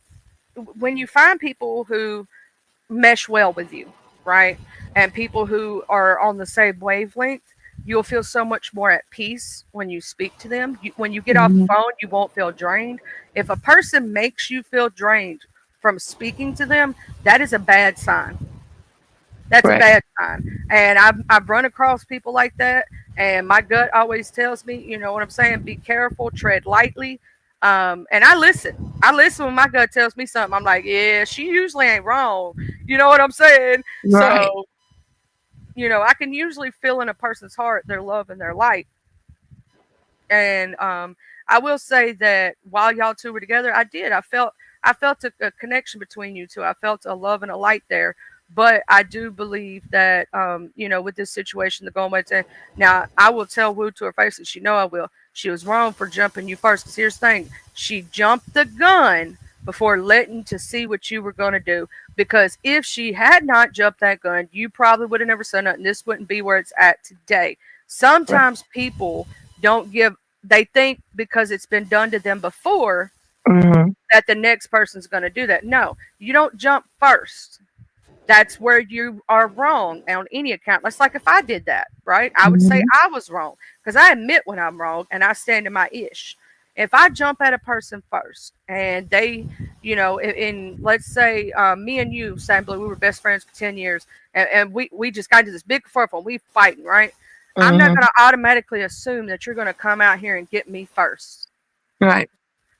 when you find people who mesh well with you, right, and people who are on the same wavelength, you'll feel so much more at peace when you speak to them. When you get off the Hmm. phone, you won't feel drained. If a person makes you feel drained from speaking to them, that is a bad sign. That's a Correct. bad sign. And I've run across people like that, and my gut always tells me, you know what I'm saying, be careful, tread lightly. And I listen. I listen when my gut tells me something. I'm like, yeah, she usually ain't wrong. You know what I'm saying? Right. So, I can usually feel in a person's heart their love and their light. And I will say that while y'all two were together, I felt a connection between you two. I felt a love and a light there. But I do believe that with this situation, the going to now, I will tell Wu to her face, and she know I will. She was wrong for jumping you first. Because here's the thing: she jumped the gun before letting to see what you were going to do. Because if she had not jumped that gun, you probably would have never said nothing. This wouldn't be where it's at today. Right. Sometimes people don't give, they think because it's been done to them before Mhm. that the next person's going to do that. No, you don't jump first. That's where you are wrong on any account. That's like if I did that, right? I would say Mhm. I was wrong because I admit when I'm wrong and I stand in my ish. If I jump at a person first and they, in let's say me and you, Sam Blue, we were best friends for 10 years and we just got into this big furf and we fighting, right? I'm not Mhm. going to automatically assume that you're going to come out here and get me first. Right.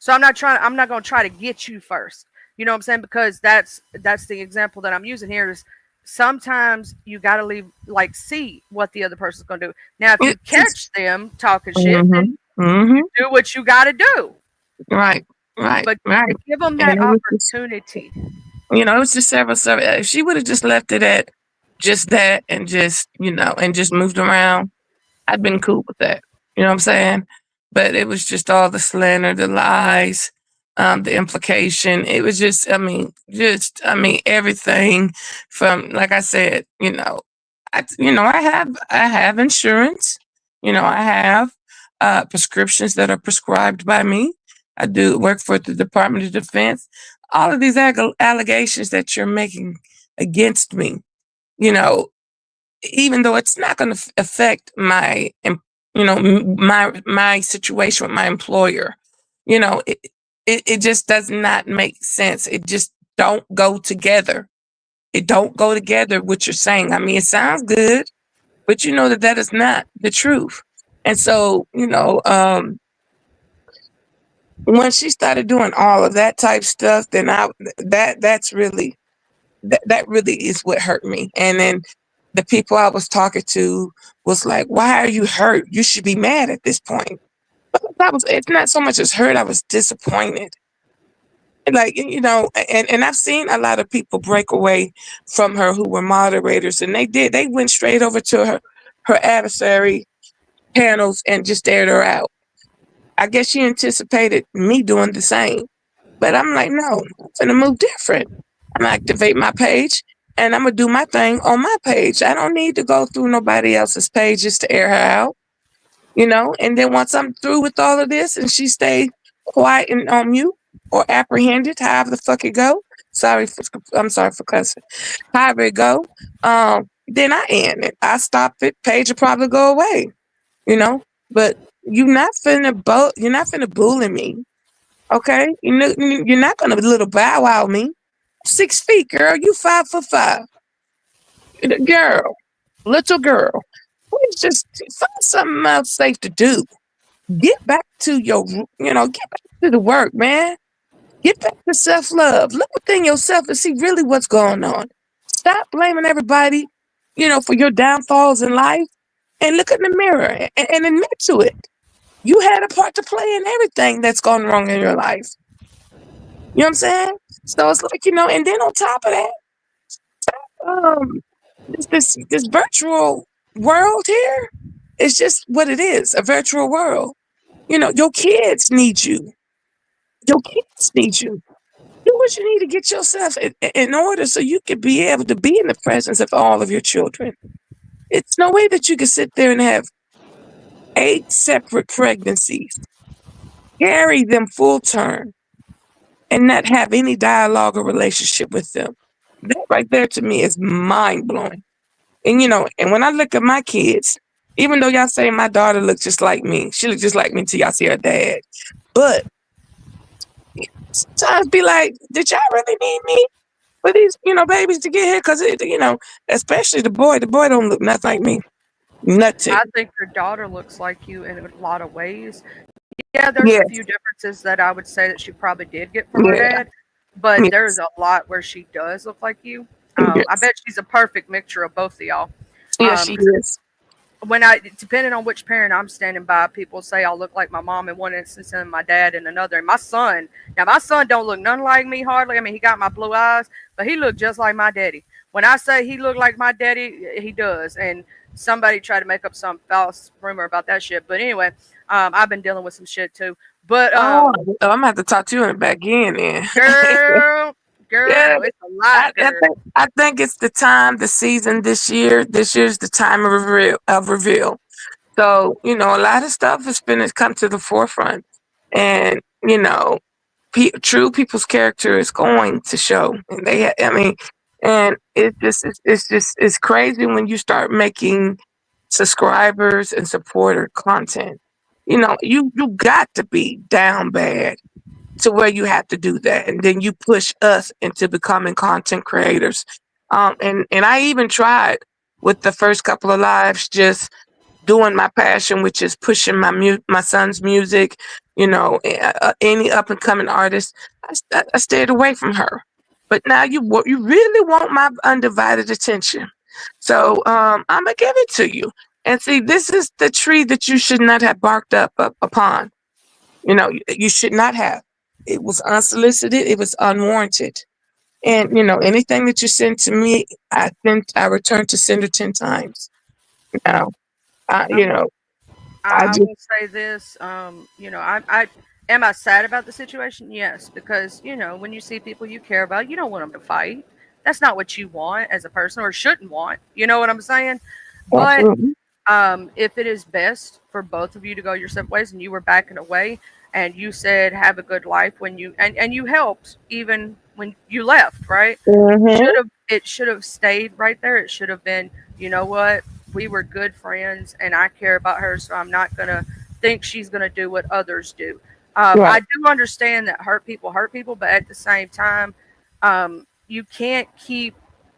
So I'm not going to try to get you first. You know what I'm saying? Because that's the example that I'm using here is sometimes you got to leave like see what the other person's going to do. Now if you It's catch them talking shit, then mhm. Mhm. do what you got to do. Right. Right. But Right. give them And that it was just, opportunity. it was just several. If she would have just left it at just that and just, and just moved around, I'd been cool with that. You know what I'm saying? But it was just all the slander, the lies, the implication. It was just, everything from, like I said, I have insurance. I have prescriptions that are prescribed by me. I do work for the Department of Defense. All of these allegations that you're making against me, you know, even though it's not going to affect my situation with my employer, it just does not make sense. It just don't go together. It don't go together what you're saying. I mean, it sounds good, but you know that is not the truth. And so, when she started doing all of that type stuff, then that really is what hurt me. And then the people I was talking to was like, "Why are you hurt? You should be mad at this point." But it's not so much as hurt. I was disappointed. Like, and I've seen a lot of people break away from her who were moderators, and they went straight over to her adversary panels and just stared her out. I guess she anticipated me doing the same. But I'm like, no, I'm gonna move different. I'm gonna activate my page and I'm gonna do my thing on my page. I don't need to go through nobody else's pages to air her out, And then once I'm through with all of this and she stayed quiet and on mute or apprehended, however the fuck it go. I'm sorry for cussing. However it go, then I end it. I stop it. Page will probably go away, you know. But you're not finna bully me. Okay, you're not gonna little bow wow me. 6 feet, girl. You 5'5". Girl, little girl. Please just find something else safe to do. Get back to get back to the work, man. Get back to self love. Look within yourself and see really what's going on. Stop blaming everybody, for your downfalls in life, and look in the mirror and admit to it. You had a part to play in everything that's gone wrong in your life. You know what I'm saying? So it's like, and then on top of that, um, this virtual world here is just what it is, a virtual world. Your kids need you. Your kids need you. Do what you need to get yourself in order so you can be able to be in the presence of all of your children. It's no way that you can sit there and have 8 separate pregnancies, carry them full term, and not have any dialogue or relationship with them. That right there to me is mind blowing. And and when I look at my kids, even though y'all say my daughter looks just like me, she looks just like me till y'all see her dad. But sometimes be like, did y'all really need me for these, babies to get here? Because especially the boy don't look nothing like me. Nothing. I think your daughter looks like you in a lot of ways. Yeah, there's a Yes. few differences that I would say that she probably did get from her Yeah. dad, but Yes. there's a lot where she does look like you. Yes. I bet she's a perfect mixture of both of y'all. Yeah, she is. Depending on which parent I'm standing by, people say I look like my mom in one instance and my dad in another. And my son don't look none like me hardly. I mean, he got my blue eyes, but he looked just like my daddy. When I say he looked like my daddy, he does. And somebody tried to make up some false rumor about that shit. But anyway, I've been dealing with some shit too. But I'm gonna have to talk to you in the back end then. girl, Yeah, it's a lot, girl. I think it's the time, the season this year. This year's the time of reveal. So, a lot of stuff is going to come to the forefront. And, true people's character is going to show, and I mean, and it's crazy when you start making subscribers and supporter content. You got to be down bad to where you have to do that, and then you push us into becoming content creators. And I even tried with the first couple of lives, just doing my passion, which is pushing my son's music. Any up and coming artist, I stayed away from her. But now you really want my undivided attention, so I'm gonna give it to you. And see, this is the tree that you should not have barked up upon. You should not have. It was unsolicited. It was unwarranted. And anything that you send to me, I return to sender 10 times. Now, I, you know, I I just will say this. I am I sad about the situation? Yes, because when you see people you care about, you don't want them to fight. That's not what you want as a person, or shouldn't want. You know what I'm saying? But absolutely if it is best for both of you to go your separate ways, and you were backing away, and you said have a good life when and you helped even when you left, right? hmm It should have stayed right there. It should have been, you know what? We were good friends and I care about her, so I'm not gonna think she's gonna do what others do. I right, do understand that hurt people, but at the same time, you can't keep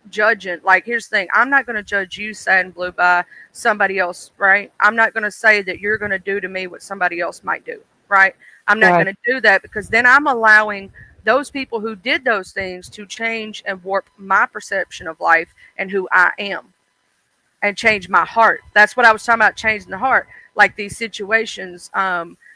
judging. Like, here's the thing: I'm not gonna judge you, Sad and Blue, by somebody else, right? I'm not gonna say that you're gonna do to me what somebody else might do, right? I'm not right, gonna do that, because then I'm allowing those people who did those things to change and warp my perception of life and who I am, and change my heart. That's what I was talking about, changing the heart. Like these situations,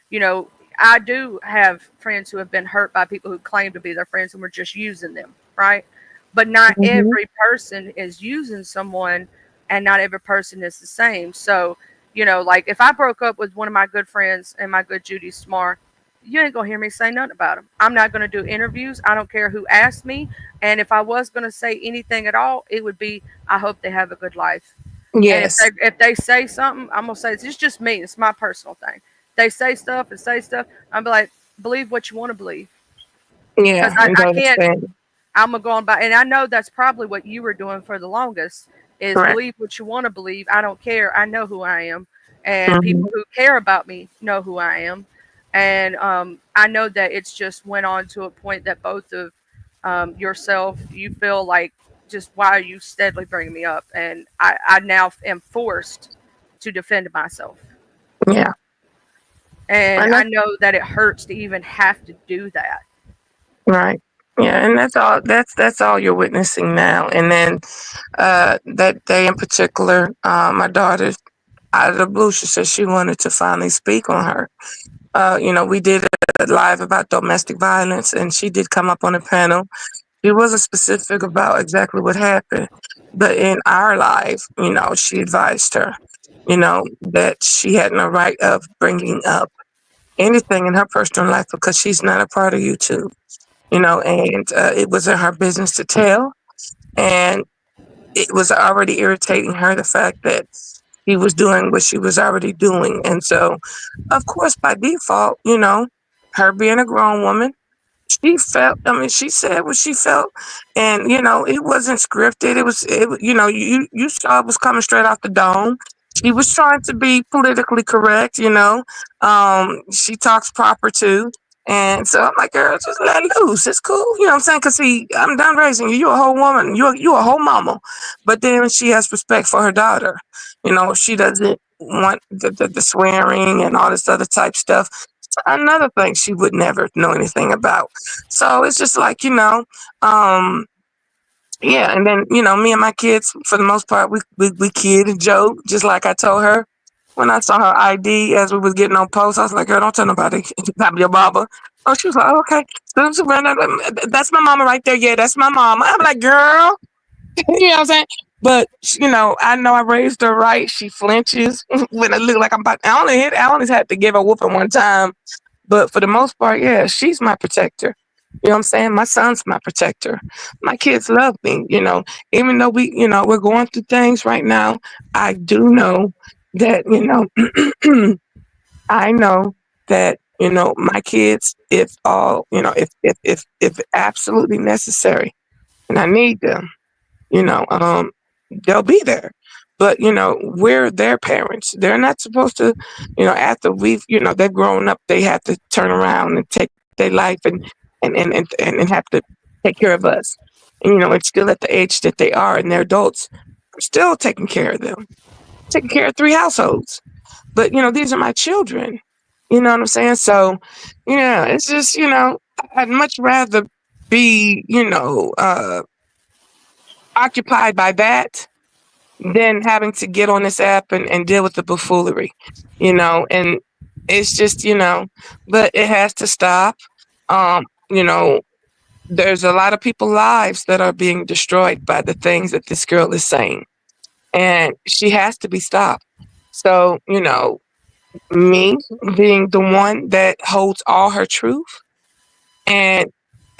you know, I do have friends who have been hurt by people who claim to be their friends and were just using them, right? But not hmm every person is using someone, and not every person is the same. So, like if I broke up with one of my good friends and my good Judy Smar, you ain't gonna hear me say nothing about him. I'm not gonna do interviews. I don't care who asked me. And if I was gonna say anything at all, it would be, I hope they have a good life. And if yes, they say something, I'm gonna say it's just me. It's my personal thing. They say stuff and say stuff. I'm be like, believe what you want to believe, because yeah, and I don't can't. understand. I'm gonna go on by, and I know that's probably what you were doing for the longest. Is Correct. believe what you want to believe. I don't care. I know who I am, and hmm people who care about me know who I am, and I know that it's just went on to a point that both of yourself, you feel like, just why are you steadily bringing me up, and I now am forced to defend myself, Yeah, and and I that's know that it hurts to even have to do that. right. Yeah, and that's all you're witnessing now. And then that day in particular, my daughter, out of the blue, she said she wanted to finally speak on her. We did a live about domestic violence, and she did come up on a panel. She wasn't specific about exactly what happened, but in our live, she advised her, that she had no right of bringing up anything in her personal life because she's not a part of YouTube, and it wasn't her business to tell. And it was already irritating her, the fact that he was doing what she was already doing. And so, of course, by default, her being a grown woman, she said what she felt, and it wasn't scripted. You saw it was coming straight off the dome. She was trying to be politically correct. She talks proper too. And so I'm like, girl, just let loose. It's cool. You know what I'm saying? Because see, I'm done raising you. You're a whole woman. You're a whole mama. But then she has respect for her daughter. She doesn't want the swearing and all this other type stuff. Another thing she would never know anything about. So it's just like, yeah. And then, me and my kids, for the most part, we kid and joke, just like I told her. When I saw her ID as we was getting on post, I was like, girl, don't tell nobody about your mama. Oh, she was like, oh, okay. So that's my mama right there. Yeah, that's my mama. I'm like, girl, you know what I'm saying? But I know I raised her right. She flinches when I look like I'm about. I only had to give her whooping one time, but for the most part, yeah, she's my protector. You know what I'm saying? My son's my protector. My kids love me, even though we're going through things right now. I do know that, I know that my kids, if absolutely necessary and I need them, you know, um, they'll be there. But we're their parents. They're not supposed to, after they've grown up, they have to turn around and take their life and have to take care of us. And it's still at the age that they are, and they're adults. I'm still taking care of them, taking care of 3 households. But these are my children. You know what I'm saying? So, it's just I'd much rather be occupied by that than having to get on this app and deal with the buffoonery, and it's just, but it has to stop. Um, you know, there's a lot of people's lives that are being destroyed by the things that this girl is saying, and she has to be stopped. So, me being the one that holds all her truth and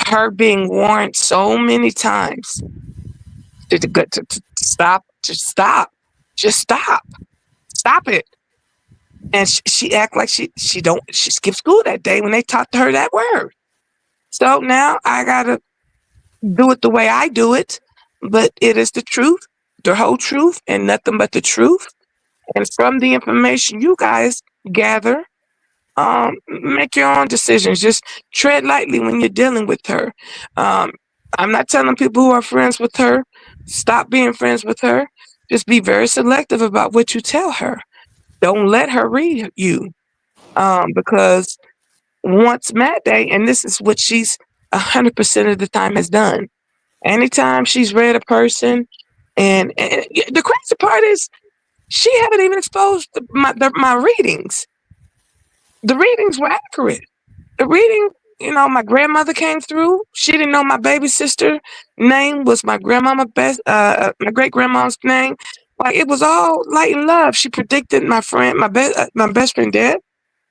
her being warned so many times to stop, just stop it. And she act like she skipped school that day when they taught her that word. So now I gotta do it the way I do it, but it is the truth, the whole truth, and nothing but the truth. And from the information you guys gather, make your own decisions. Just tread lightly when you're dealing with her. I'm not telling people who are friends with her, stop being friends with her. Just be very selective about what you tell her. Don't let her read you. Because once Mad Day, and this is what she's 100% of the time has done. Anytime she's read a person, and the crazy part is she haven't even exposed my readings. The readings were accurate. The reading, my grandmother came through. She didn't know my baby sister name was my my great grandma's name. Like, it was all light and love. She predicted my best friend death.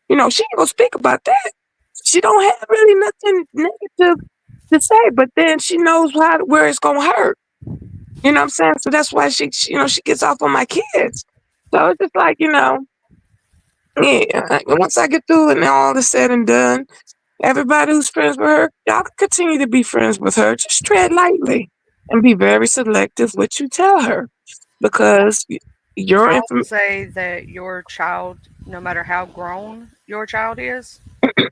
She ain't gonna speak about that. She don't have really nothing negative to say, but then she knows where it's gonna hurt. You know what I'm saying? So that's why she gets off on my kids. So it's just like, once I get through and all is said and done, everybody who's friends with her, y'all can continue to be friends with her. Just tread lightly and be very selective what you tell her, because your I'll information. say that your child, no matter how grown your child is,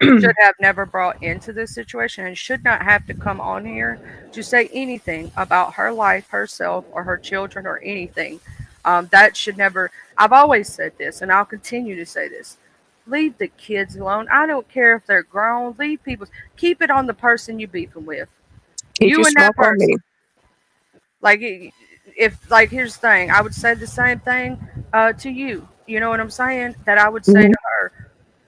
should have never brought into this situation and should not have to come on here to say anything about her life, herself, or her children, or anything. That should never. I've always said this, and I'll continue to say this. Leave the kids alone. I don't care if they're grown. Leave people. Keep it on the person you beefing with. Keep your You and that smoke on person. me. Like, if, like, here's the thing. I would say the same thing to you. You know what I'm saying? That I would say Mhm. to her,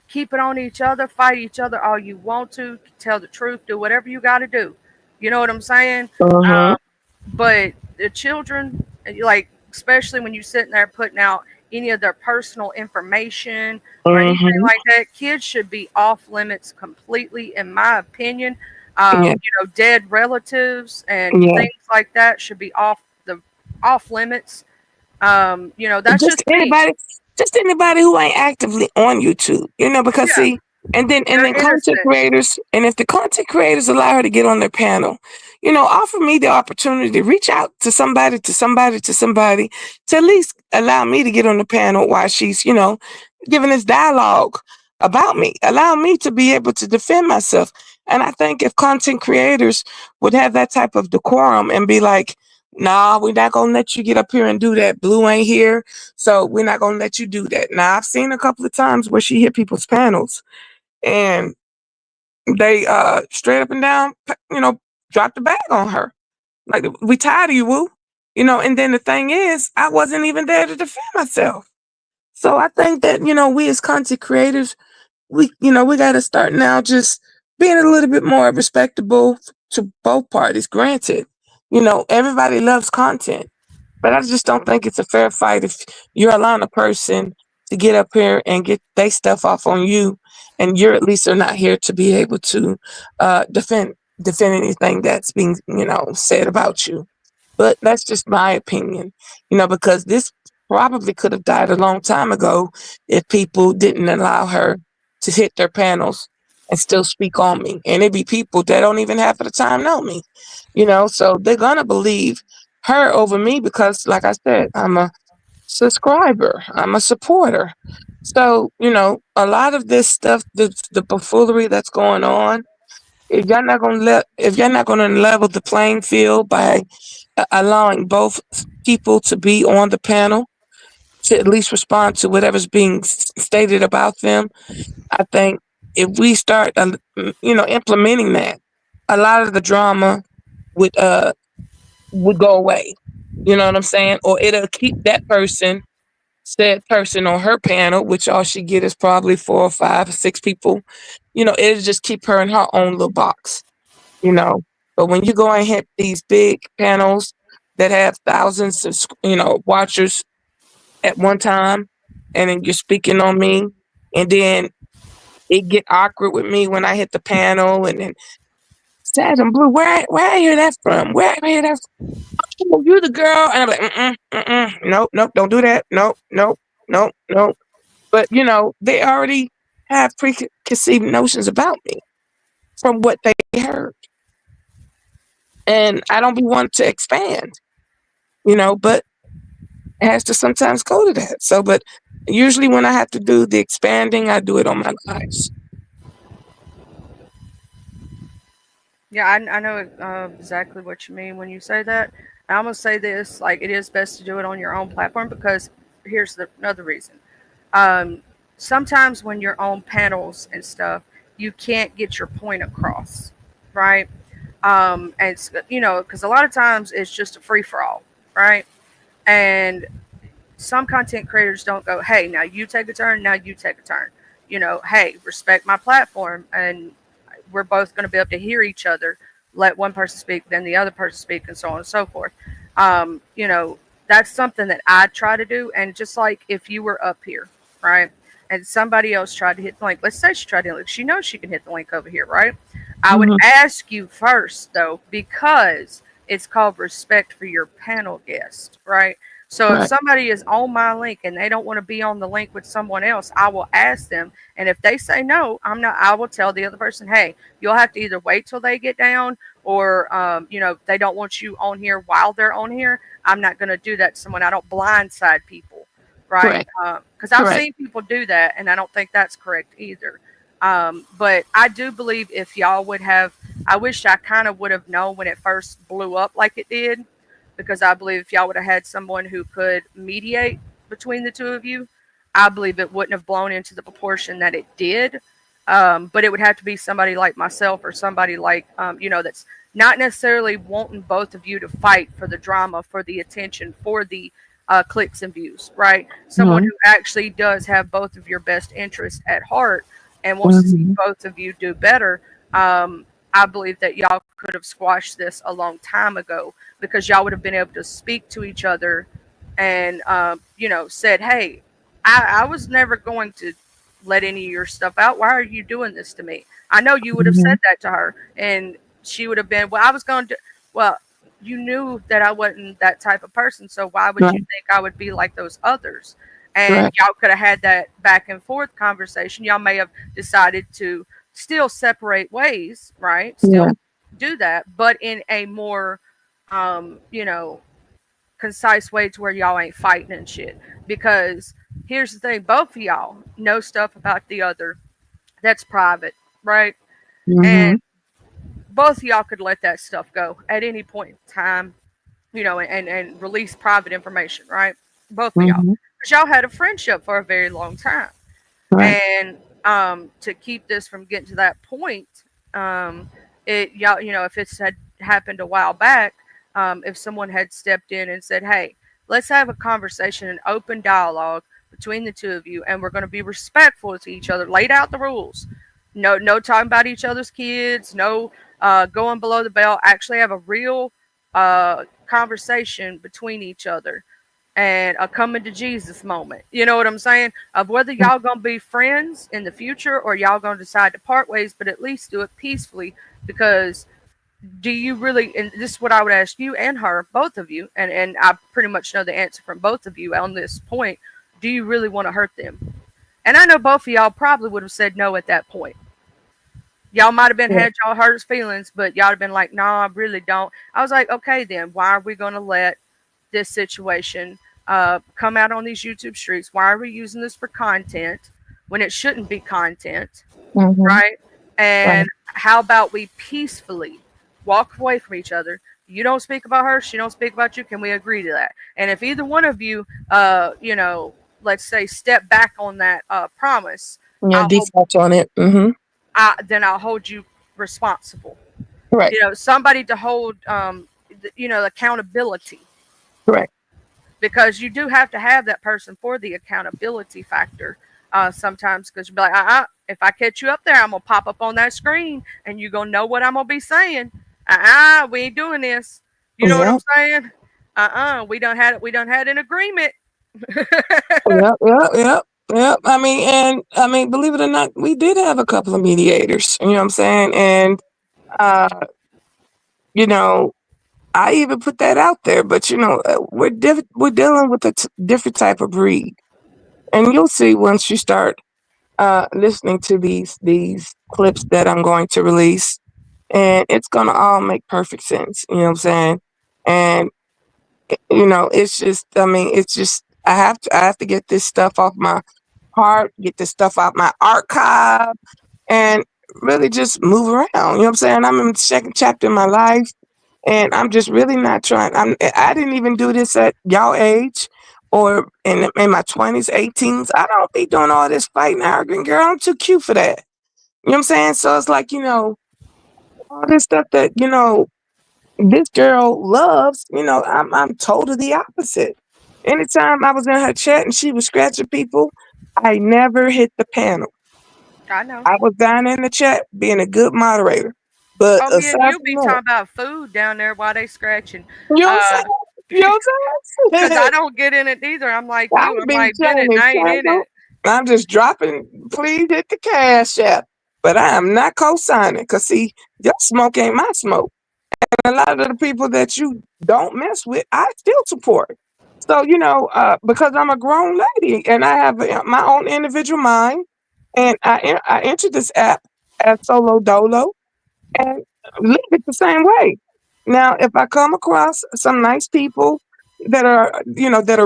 keep it on each other, fight each other all you want to, tell the truth, do whatever you got to do. You know what I'm saying? Uh-huh. But the children, like, especially when you're sitting there putting out any of their personal information or anything Mhm. like that, kids should be off limits completely, in my opinion. Yeah. Dead relatives and Yeah. things like that should be off limits. That's just just me. anybody just anybody who ain't actively on YouTube, because Yeah, see, and then they're content innocent. creators, and if the content creators allow her to get on their panel, offer me the opportunity to reach out to somebody to at least allow me to get on the panel while she's, giving this dialogue about me, allow me to be able to defend myself. And I think if content creators would have that type of decorum and be like, nah, we're not gonna let you get up here and do that. Blue ain't here, so we're not gonna let you do that. Now, I've seen a couple of times where she hit people's panels and they straight up and down, drop the bag on her. Like, we tired of you, woo. And then the thing is, I wasn't even there to defend myself. So I think that, we as content creators, we got to start now just being a little bit more respectable to both parties. Granted, everybody loves content, but I just don't think it's a fair fight if you're allowing a person to get up here and get their stuff off on you, and you're at least are not here to be able to defend anything that's being said about you. But that's just my opinion, because this probably could have died a long time ago if people didn't allow her to hit their panels and still speak on me. And it be people that don't even half of the time know me, so they're going to believe her over me because, like I said, I'm a subscriber, I'm a supporter. So, a lot of this stuff, the buffoonery that's going on, if you're not going to level the playing field by allowing both people to be on the panel, to at least respond to whatever's being stated about them, I think if we start, implementing that, a lot of the drama would go away. You know what I'm saying? Or it'll keep said person on her panel, which all she get is probably 4 or 5 or 6 people. It'll just keep her in her own little box. But when you go and hit these big panels that have thousands of watchers at one time, and then you're speaking on me, and then it get awkward with me when I hit the panel, and then Sad and Blue, where I hear that from? Where I hear that from? Oh, you the girl, and I'm like, nope, don't do that, nope. But they already have preconceived notions about me from what they heard, and I don't be wanting to expand, but it has to sometimes go to that. So, but usually when I have to do the expanding, I do it on my lives. Yeah, I know exactly what you mean when you say that. And I'm gonna say this: like, it is best to do it on your own platform because here's another reason. Um, Sometimes when you're on panels and stuff, you can't get your point across, right? And because a lot of times it's just a free for all, right? And some content creators don't go, hey, now you take a turn, now you take a turn. Hey, respect my platform, and we're both going to be able to hear each other. Let one person speak, then the other person speak, and so on and so forth. Um, you know, that's something that I try to do. And just like if you were up here, right, and somebody else tried to hit the link, let's say she tried to hit the link, she knows she can hit the link over here, right? I would ask you first, though, because it's called respect for your panel guest, right? So if Right. somebody is on my link and they don't want to be on the link with someone else, I will ask them. And if they say no, I'm not. I will tell the other person, hey, you'll have to either wait till they get down, or they don't want you on here while they're on here. I'm not going to do that to someone. I don't blindside people, right? Correct. Because I've Correct. seen people do that, and I don't think that's correct either. But I do believe if y'all would have, I wish I kind of would have known when it first blew up like it did, because I believe if y'all would have had someone who could mediate between the two of you, I believe it wouldn't have blown into the proportion that it did. But it would have to be somebody like myself or somebody like, that's not necessarily wanting both of you to fight for the drama, for the attention, for the clicks and views, right? Someone Mhm. who actually does have both of your best interests at heart and wants to see Mhm. both of you do better. I believe that y'all could have squashed this a long time ago because y'all would have been able to speak to each other and, said, hey, I was never going to let any of your stuff out. Why are you doing this to me? I know you would have Mhm. said that to her, and she would have been, well, I was going to, well, you knew that I wasn't that type of person, so why would you Right. think I would be like those others? And Right. y'all could have had that back and forth conversation. Y'all may have decided to still separate ways, right? Yeah. Still do that, but in a more, um, you know, concise way to where y'all ain't fighting and shit. Because here's the thing, both of y'all know stuff about the other that's private, right? And Mhm. both of y'all could let that stuff go at any point in time, and release private information, right? Both of y'all. Mhm. Because y'all had a friendship for a very long time. Right. And to keep this from getting to that point, um, if it's had happened a while back, if someone had stepped in and said, "Hey, let's have a conversation, an open dialogue between the two of you, and we're going to be respectful to each other," laid out the rules. No, no talking about each other's kids. No going below the belt. Actually, have a real conversation between each other and a coming to Jesus moment. You know what I'm saying? Of whether y'all gonna be friends in the future or y'all gonna decide to part ways, but at least do it peacefully. Because do you really? And this is what I would ask you and her, both of you, and I pretty much know the answer from both of you on this point. Do you really want to hurt them? And I know both of y'all probably would have said no at that point. Y'all might have been Yeah. had y'all hurt feelings, but y'all have been like, no, I really don't. I was like, okay, then why are we going to let this situation come out on these YouTube streets? Why are we using this for content when it shouldn't be content, Mm-hmm. right? Right. And how about we peacefully walk away from each other? You don't speak about her, she don't speak about you. Can we agree to that? And if either one of you, let's say, step back on that promise, Yeah, I'll hold, default on it. Mm-hmm. then I'll hold you responsible. Correct. Somebody to hold, accountability, Correct. because you do have to have that person for the accountability factor. Sometimes, because you'll be like, if I catch you up there, I'm gonna pop up on that screen, and you're gonna know what I'm gonna be saying. We ain't doing this. You know what Yeah. I'm saying? We done had an agreement. Yep. Yep. Yep. Yep. I mean, believe it or not, we did have a couple of mediators. You know what I'm saying? And uh, you know, I even put that out there. But we're dealing with a different type of breed, and you'll see once you start listening to these clips that I'm going to release, and it's gonna all make perfect sense. You know what I'm saying? And it's just, it's just I have to get this stuff off my heart, get this stuff out my archive, and really just move around. You know what I'm saying? I'm in the second chapter in my life, and I'm just really not trying. I didn't even do this at y'all age or in my 20s, 18s. I don't be doing all this fighting, arguing, girl. I'm too cute for that. You know what I'm saying? So it's like, all this stuff that, this girl loves, I'm totally the opposite. Anytime I was in her chat and she was scratching people, I never hit the panel. I know. I was down in the chat being a good moderator. But Oh, me and aside you from be that, talking about food down there while they scratching. you know what I'm Uh, saying? You know what I'm Cause saying? I don't get in it either. I'm like I you. would I'm be like trying Bennett, and to I ain't in channel. it. I'm just dropping, please hit the cash app. But I am not co-signing because see, your smoke ain't my smoke. And a lot of the people that you don't mess with, I still support. So, because I'm a grown lady and I have my own individual mind, and I entered this app as solo dolo and live it the same way. Now, if I come across some nice people that are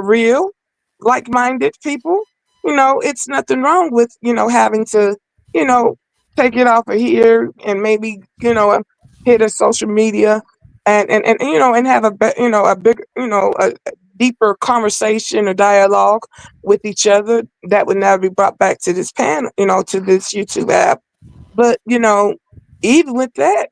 real, like-minded people, it's nothing wrong with, having to, you know, take it off of here and maybe, hit a social media and have a big, a deeper conversation or dialogue with each other that would never be brought back to this panel, to this YouTube app. But, even with that,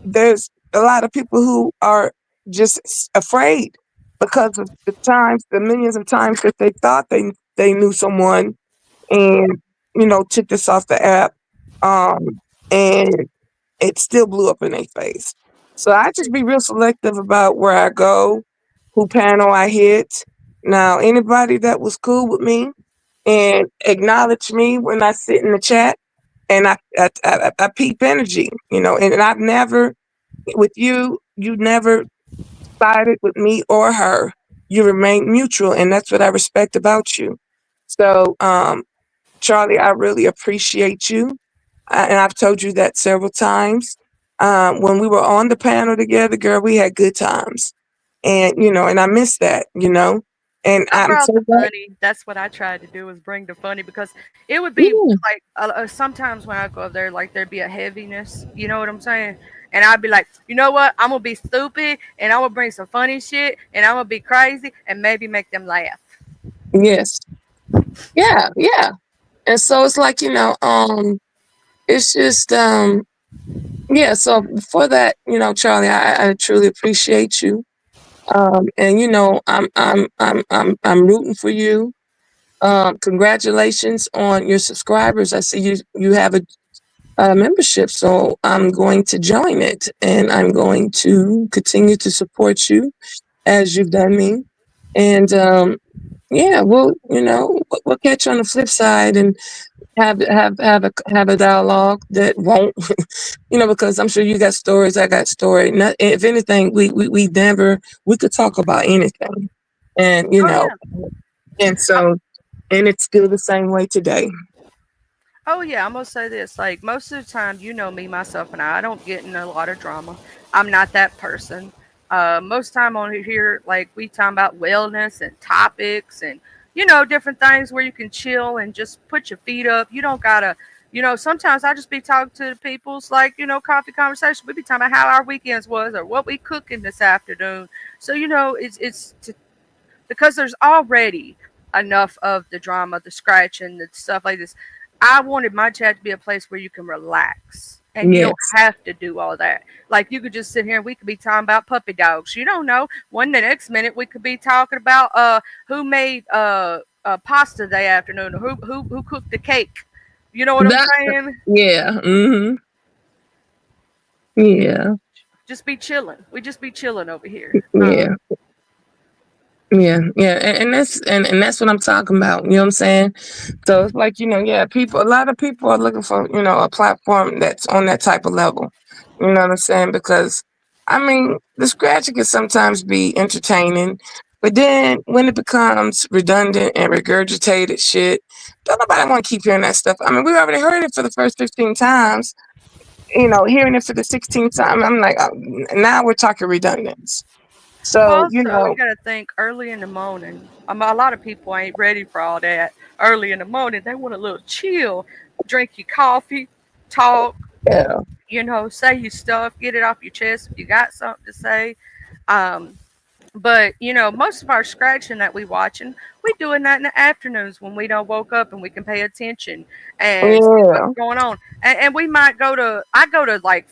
there's a lot of people who are just afraid because of the millions of times that they thought they knew someone and, took this off the app. And it still blew up in their face. So I just be real selective about where I go, who panel I hit. Now, anybody that was cool with me and acknowledge me when I sit in the chat, and I peep energy, and I've never with you never sided with me or her. You remain neutral, and that's what I respect about you. So, Charlie, I really appreciate you, and I've told you that several times. When we were on the panel together, girl, we had good times, and I miss that, and I I'm brought so the glad. funny. That's what I tried to do, was bring the funny, because it would be Yeah, like sometimes when I go up there, like there'd be a heaviness. You know what I'm saying? And I'd be like, you know what? I'm gonna be stupid, and I'm gonna bring some funny shit, and I'm gonna be crazy, and maybe make them laugh. yes, yeah, yeah. And so it's like, it's just yeah, so for that, Charlie, I truly appreciate you. And I'm rooting for you. Congratulations on your subscribers. I see you have a membership, so I'm going to join it, and I'm going to continue to support you as you've done me. And yeah, we'll catch you on the flip side and have a dialogue that won't, because I'm sure you got stories, I got story. Not, if anything, we could talk about anything, and Oh yeah. and I'm so And it's still the same way today. Oh yeah, I'm gonna say this. Like most of the time, you know me, myself, and I don't get in a lot of drama. I'm not that person. Most time on here, like we talking about wellness and topics and different things where you can chill and just put your feet up. You don't gotta, Sometimes I just be talking to the people's like coffee conversation. We be talking about how our weekends was or what we cooking this afternoon. So because there's already enough of the drama, the scratching, the stuff like this. I wanted my chat to be a place where you can relax and you don't Yes. have to do all that. Like you could just sit here and we could be talking about puppy dogs. You don't know. The next minute we could be talking about who made pasta that afternoon or who cooked the cake. You know what I'm That saying? yeah. Mm-hmm. Yeah. Just be chilling. We just be chilling over here. Yeah. Yeah, and that's what I'm talking about. You know what I'm saying? So it's like, yeah, a lot of people are looking for, a platform that's on that type of level. You know what I'm saying? Because I mean, the scratching can sometimes be entertaining, but then when it becomes redundant and regurgitated shit, don't nobody want to keep hearing that stuff. I mean, we already heard it for the first 15 times. Hearing it for the 16th time, I'm like, now we're talking redundance. So, Also, you gotta think early in the morning. A lot of people ain't ready for all that. Early in the morning, they want a little chill. Drink your coffee, talk, yeah, say your stuff, get it off your chest if you got something to say. Um, but most of our scratching that we watching, we doing that in the afternoons when we don't woke up and we can pay attention and see what's yeah. going on. And we might I go to like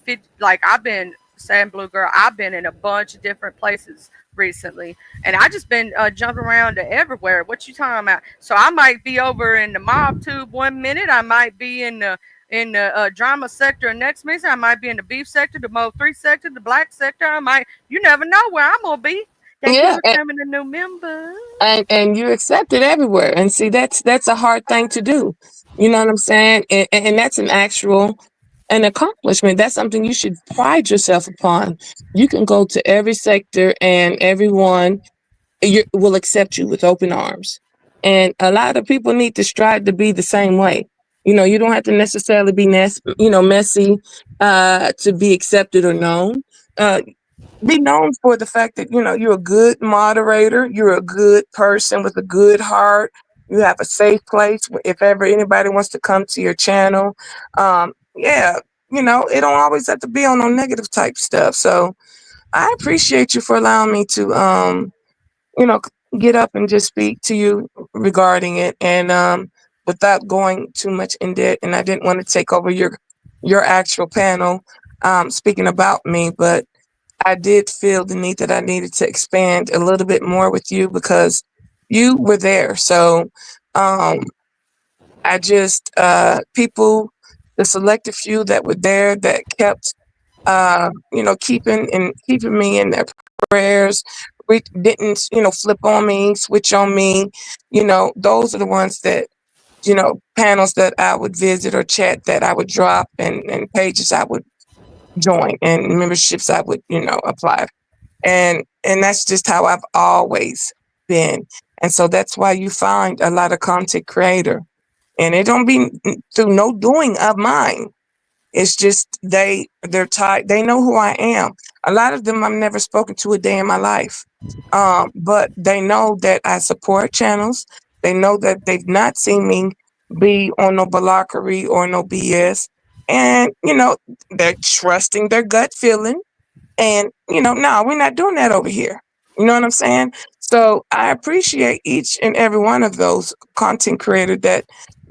I've been Sam Blue Girl. I've been in a bunch of different places recently, and I just been jumping around to everywhere. What you talking about? So I might be over in the mob tube 1 minute. I might be in the drama sector next minute. I might be in the beef sector, the Mo 3 sector, the black sector. I might. You never know where I'm gonna be. Thank you Yeah, for coming a new member. and you accept it everywhere. And see, that's a hard thing to do. You know what I'm saying? And that's an accomplishment. That's something you should pride yourself upon. You can go to every sector, and everyone will accept you with open arms. And a lot of people need to strive to be the same way. You don't have to necessarily be messy to be accepted or known. Uh, be known for the fact that you're a good moderator, you're a good person with a good heart, you have a safe place if ever anybody wants to come to your channel. Yeah, it don't always have to be on no negative type stuff. So I appreciate you for allowing me to you know get up and just speak to you regarding it, and without going too much in debt. And I didn't want to take over your actual panel speaking about me, but I did feel the need that I needed to expand a little bit more with you because you were there. So um, I just the selected few that were there that kept keeping me in their prayers. We didn't flip on me, switch on me. Those are the ones that panels that I would visit or chat that I would drop, and pages I would join, and memberships I would apply, and that's just how I've always been. And so that's why you find a lot of content creator, and it don't be through no doing of mine. It's just they're tired. They know who I am. A lot of them I've never spoken to a day in my life, but they know that I support channels. They know that they've not seen me be on no balakari or no BS, and they're trusting their gut feeling. And, no, we're not doing that over here. You know what I'm saying? So I appreciate each and every one of those content creators that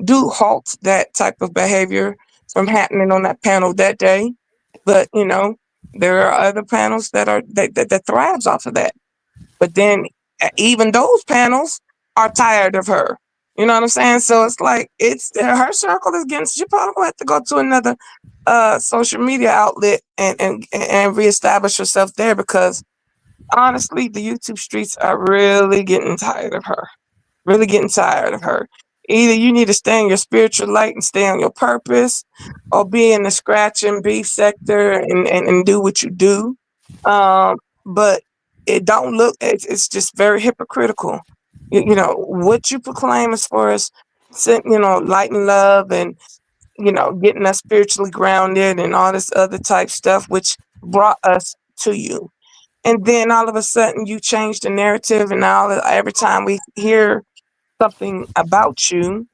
do halt that type of behavior from happening on that panel that day. But, there are other panels that thrives off of that. But then even those panels are tired of her. You know what I'm saying? So it's like her circle is getting. She probably gonna have to go to another social media outlet and reestablish herself there, because honestly, the YouTube streets are really getting tired of her. Really getting tired of her. Either you need to stay in your spiritual light and stay on your purpose, or be in the scratch and beef sector and do what you do. But it don't look. It's just very hypocritical. what you proclaim as far as light and love, and getting us spiritually grounded and all this other type stuff, which brought us to you. And then all of a sudden you change the narrative, and now every time we hear something about you,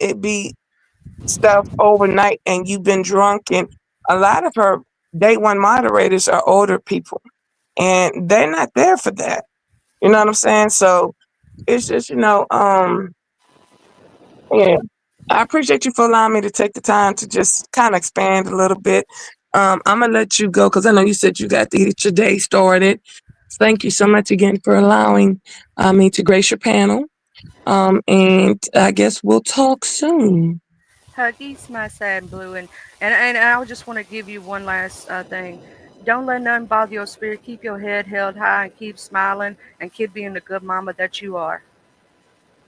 it be stuff overnight, and you've been drunk. And a lot of her day one moderators are older people, and they're not there for that. You know what I'm saying? So it's just, yeah. I appreciate you for allowing me to take the time to just kind of expand a little bit. I'm gonna let you go because I know you said you got to get your day started. Thank you so much again for allowing me to grace your panel. And I guess we'll talk soon. Huggies, my sad blue, and I just want to give you one last thing. Don't let nothing bother your spirit. Keep your head held high and keep smiling and keep being the good mama that you are.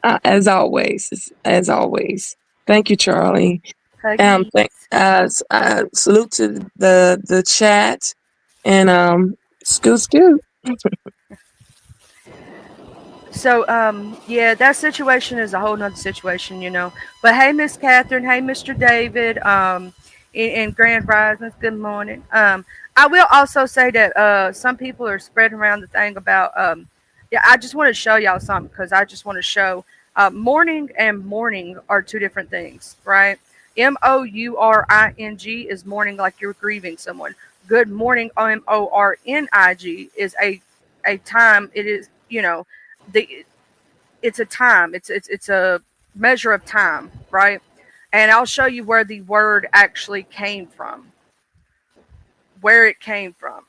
As always. Thank you, Charlie. Huggies. Salute to the chat, and scoot. So, yeah, that situation is a whole nother situation, you know. But hey, Miss Catherine, hey, Mr. David, in Grand Risings, good morning. I will also say that some people are spreading around the thing about, yeah, I just want to show y'all something because I just want to show mourning and mourning are two different things, right? Mouring is mourning like you're grieving someone. Good morning, morning is a time. It is, you know, the it's a time. It's a measure of time, right? And I'll show you where the word actually came from. Where it came from.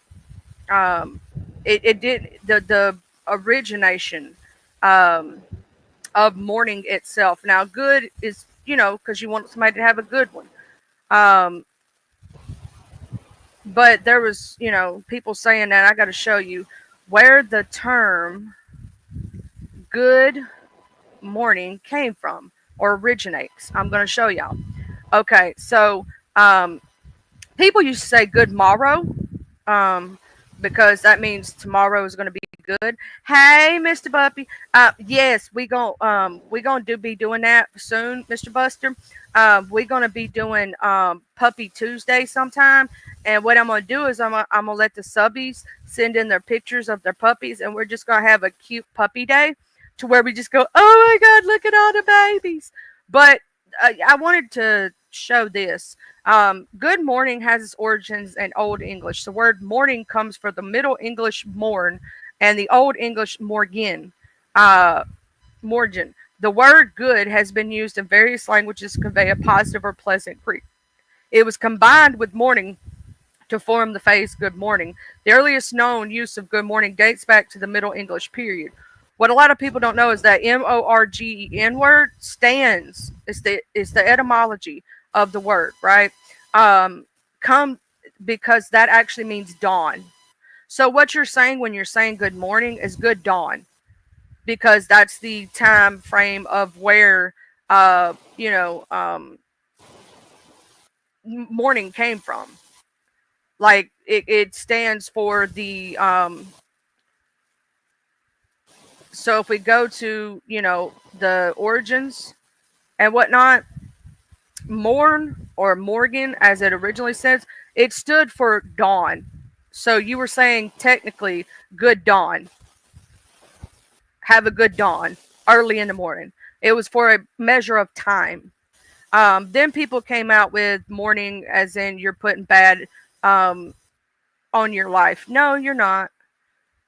Um, it did the origination um, of mourning itself. Now, good is, you know, because you want somebody to have a good one. Um, but there was, you know, people saying that I got to show you where the term good morning came from or originates. I'm going to show y'all. Okay, so um, people used to say good morrow um, because that means tomorrow is going to be good. Hey, Mr. Buppy. Yes, we gonna be doing that soon, Mr. Buster. We're gonna be doing Puppy Tuesday sometime. And what I'm gonna do is I'm gonna let the subbies send in their pictures of their puppies, and we're just gonna have a cute puppy day, to where we just go, oh my God, look at all the babies. But I wanted to show this. Good morning has its origins in Old English. The word morning comes from the Middle English morn and the Old English morgen. Uh, morgen. The word good has been used in various languages to convey a positive or pleasant greeting. It was combined with morning to form the phrase good morning. The earliest known use of good morning dates back to the Middle English period. What a lot of people don't know is that morgen word stands, is the etymology of the word, right? Come because that actually means dawn. So what you're saying when you're saying good morning is good dawn, because that's the time frame of where you know morning came from. Like it stands for the so if we go to, you know, the origins and whatnot, morn or morgan as it originally says, it stood for dawn. So you were saying technically good dawn, have a good dawn early in the morning. It was for a measure of time. Then people came out with morning as in you're putting bad um, on your life. No, you're not.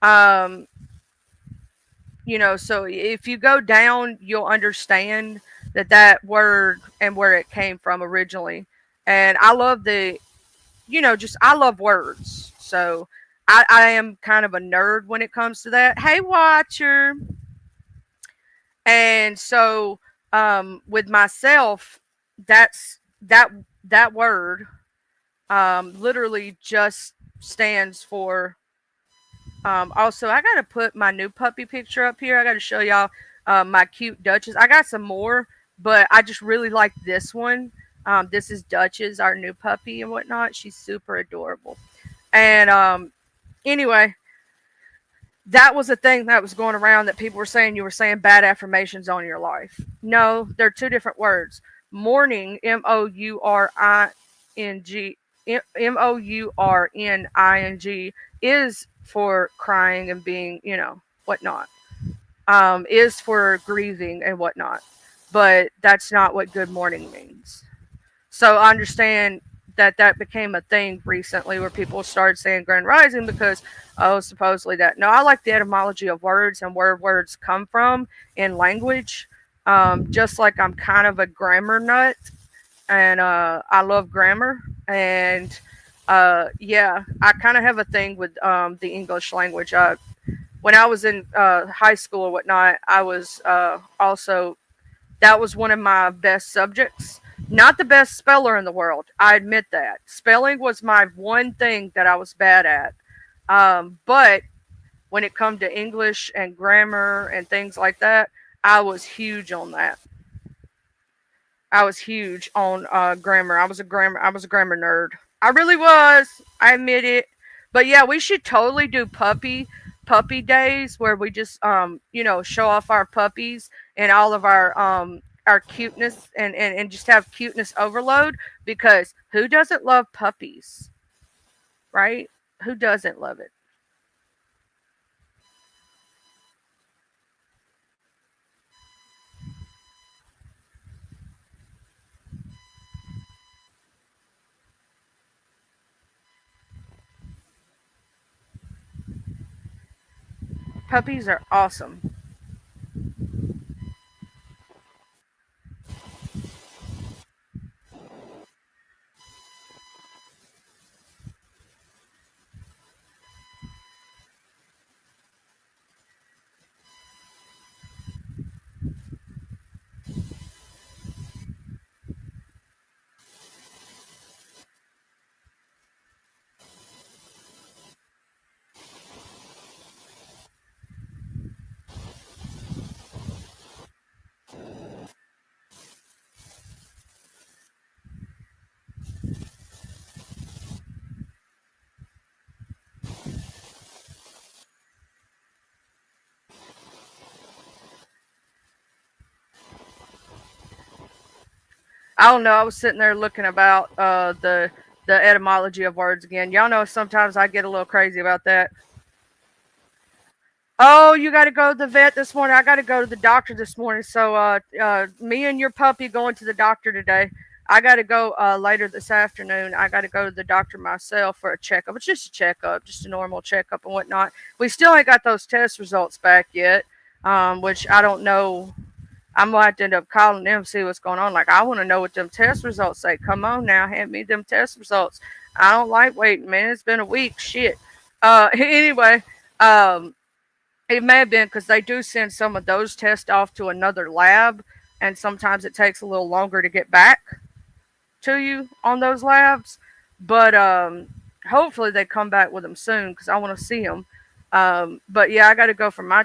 Um, you know, so if you go down, you'll understand that word and where it came from originally. And I love the, you know, just I love words. So I am kind of a nerd when it comes to that. Hey, Watcher. And so with myself, that's that word literally just stands for. Also, I gotta put my new puppy picture up here. I gotta show y'all my cute Duchess. I got some more, but I just really like this one. This is Duchess, our new puppy and whatnot. She's super adorable. And anyway, that was a thing that was going around that people were saying you were saying bad affirmations on your life. No, they're two different words. Mourning, Mourning, is for crying and being, whatnot. Is for grieving and whatnot. But that's not what good morning means. So I understand that that became a thing recently where people started saying Grand Rising because, oh, supposedly that. No, I like the etymology of words and where words come from in language. Just like I'm kind of a grammar nut and I love grammar. And yeah, I kind of have a thing with the English language. When I was in high school or whatnot, I was also that was one of my best subjects. Not the best speller in the world. I admit that. Spelling was my one thing that I was bad at. But when it come to English and grammar and things like that, I was huge on that. I was huge on grammar. I was a grammar nerd. I really was. I admit it. But yeah, we should totally do puppy days where we just show off our puppies and all of our cuteness and just have cuteness overload because who doesn't love puppies, right? Who doesn't love it? Puppies are awesome. I don't know. I was sitting there looking about the etymology of words again. Y'all know sometimes I get a little crazy about that. Oh, you got to go to the vet this morning. I got to go to the doctor this morning. So, me and your puppy going to the doctor today. I got to go later this afternoon. I got to go to the doctor myself for a checkup. It's just a checkup, just a normal checkup and whatnot. We still ain't got those test results back yet, which I don't know. I'm gonna have to end up calling them see what's going on. Like I want to know what them test results say. Come on now, hand me them test results. I don't like waiting, man. It's been a week. Shit. Anyway, um, it may have been because they do send some of those tests off to another lab, and sometimes it takes a little longer to get back to you on those labs. But hopefully they come back with them soon because I want to see them. But yeah, I got to go for my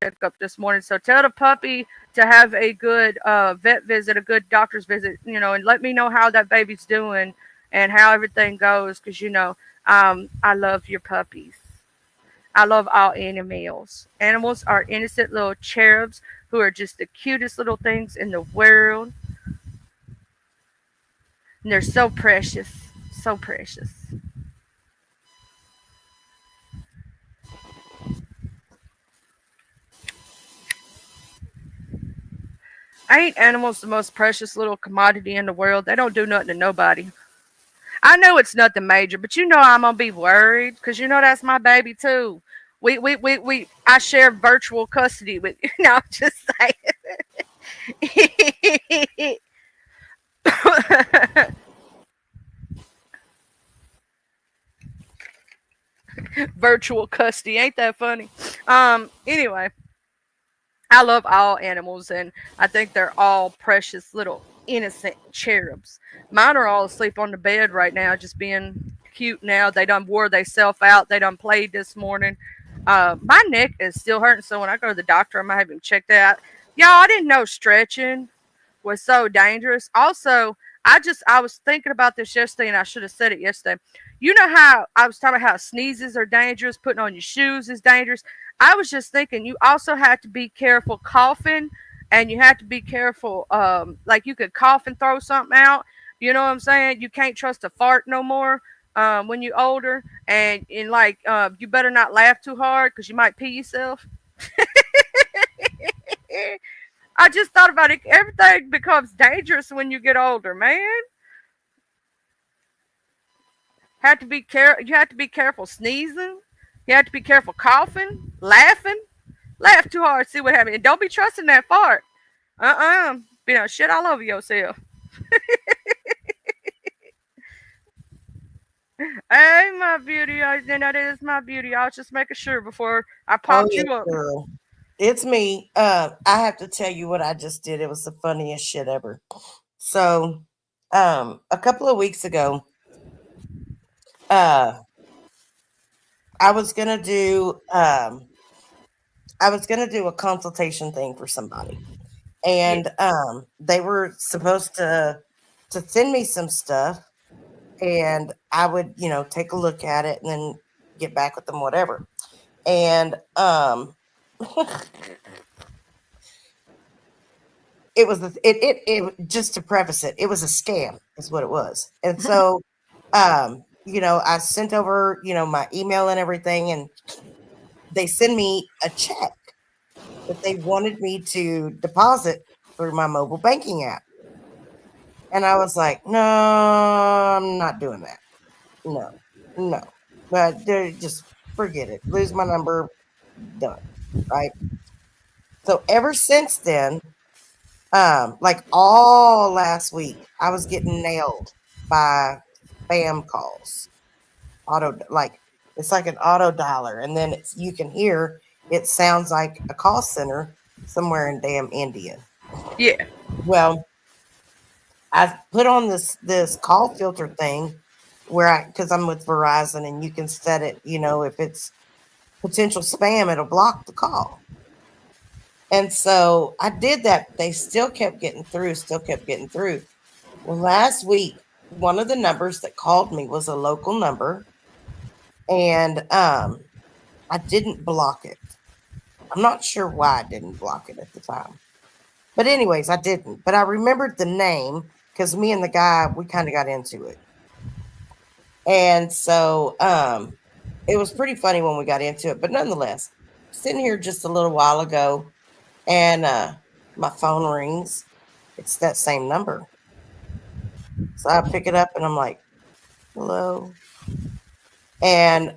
checkup this morning. So tell the puppy to have a good vet visit, a good doctor's visit, and let me know how that baby's doing and how everything goes because I love your puppies. I love all animals. Animals are innocent little cherubs who are just the cutest little things in the world. And they're so precious. So precious. Ain't animals the most precious little commodity in the world? They don't do nothing to nobody. I know it's nothing major, but I'm gonna be worried because that's my baby too. I share virtual custody with you. No, I'm just saying. Virtual custody. Ain't that funny? Anyway, I love all animals and I think they're all precious little innocent cherubs. Mine are all asleep on the bed right now, just being cute now. They done wore themselves out. They done played this morning. My neck is still hurting, so when I go to the doctor, I'm gonna have him check that out. Y'all, I didn't know stretching was so dangerous. Also, I was thinking about this yesterday, and I should have said it yesterday. You know how I was talking about how sneezes are dangerous, putting on your shoes is dangerous. I was just thinking you also have to be careful coughing, and you have to be careful. Like you could cough and throw something out. You know what I'm saying? You can't trust a fart no more. When you're older, and like you better not laugh too hard because you might pee yourself. I just thought about it. Everything becomes dangerous when you get older, man. Have to be You have to be careful sneezing. You have to be careful coughing, laughing. Laugh too hard, see what happens. And don't be trusting that fart. You know, shit all over yourself. Hey, my beauty. That is my beauty. I was just making sure before I Oh popped yeah, you up. girl. It's me. I have to tell you what I just did. It was the funniest shit ever. So, a couple of weeks ago, uh, I was gonna do a consultation thing for somebody, Yeah. and they were supposed to send me some stuff, and I would take a look at it and then get back with them, whatever. And it was it just to preface it, it was a scam, is what it was. And so I sent over my email and everything, and they send me a check that they wanted me to deposit through my mobile banking app. And I was like, no, I'm not doing that. No. But they're just forget it. Lose my number, done. Right. So ever since then, like all last week, I was getting nailed by spam calls. It's like an auto dialer, and then you can hear it sounds like a call center somewhere in damn India. Yeah. Well, I put on this call filter thing because I'm with Verizon, and you can set it. If it's potential spam, it'll block the call. And so I did that. They still kept getting through. Well, last week, one of the numbers that called me was a local number, and I didn't block it. I'm not sure why I didn't block it at the time. But anyways, I didn't. But I remembered the name because me and the guy, we kind of got into it. And so it was pretty funny when we got into it. But nonetheless, sitting here just a little while ago, and my phone rings. It's that same number. So I pick it up and I'm like, hello. And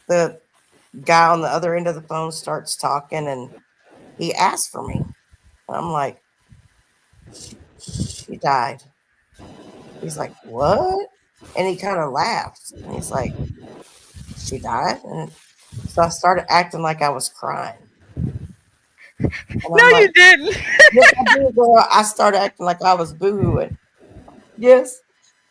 the guy on the other end of the phone starts talking, and he asked for me. I'm like, she died. He's like, what? And he kind of laughs. And he's like, she died? And so I started acting like I was crying. And No, you didn't. Yes, I did, girl. I started acting like I was boohooing. Yes,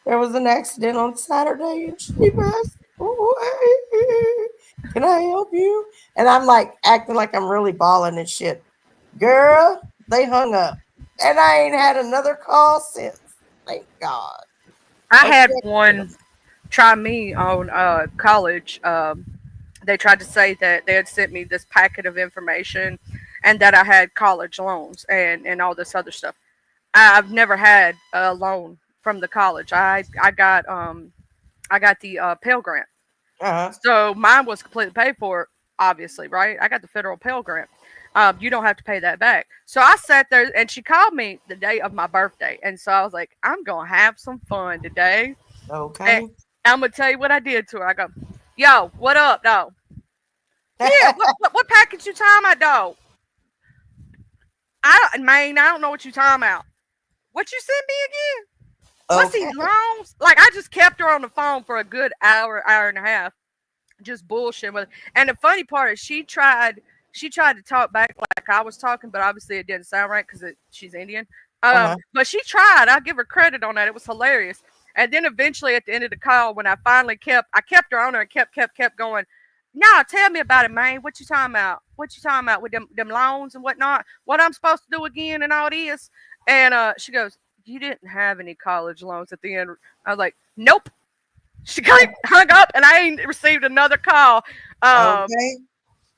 there was an accident on Saturday and she passed away. Can I help you? And I'm like acting like I'm really bawling and shit. Girl, they hung up. And I ain't had another call since. Thank God. I had one try me on college. They tried to say that they had sent me this packet of information and that I had college loans and all this other stuff. I've never had a loan from the college. I got the Pell Grant. So mine was completely paid for, obviously, right? I got the federal Pell Grant. You don't have to pay that back. So I sat there, and she called me the day of my birthday, and so I was like, I'm gonna have some fun today. Okay. And I'm gonna tell you what I did to her. I go, yo, what up, dog? Yeah, what package you talking about, dog? I don't know what you talking about. What you sent me again? What's these loans? Like, I just kept her on the phone for a good hour and a half, just bullshit with her. And the funny part is she tried to talk back like I was talking, but obviously it didn't sound right because she's Indian. But she tried. I'll give her credit on that. It was hilarious. And then eventually at the end of the call, when I kept her on her and kept going. Nah, tell me about it, man. What you talking about? What you talking about with them loans and whatnot? What I'm supposed to do again and all this? And she goes, you didn't have any college loans at the end. I was like, nope. She hung up, and I ain't received another call. Okay.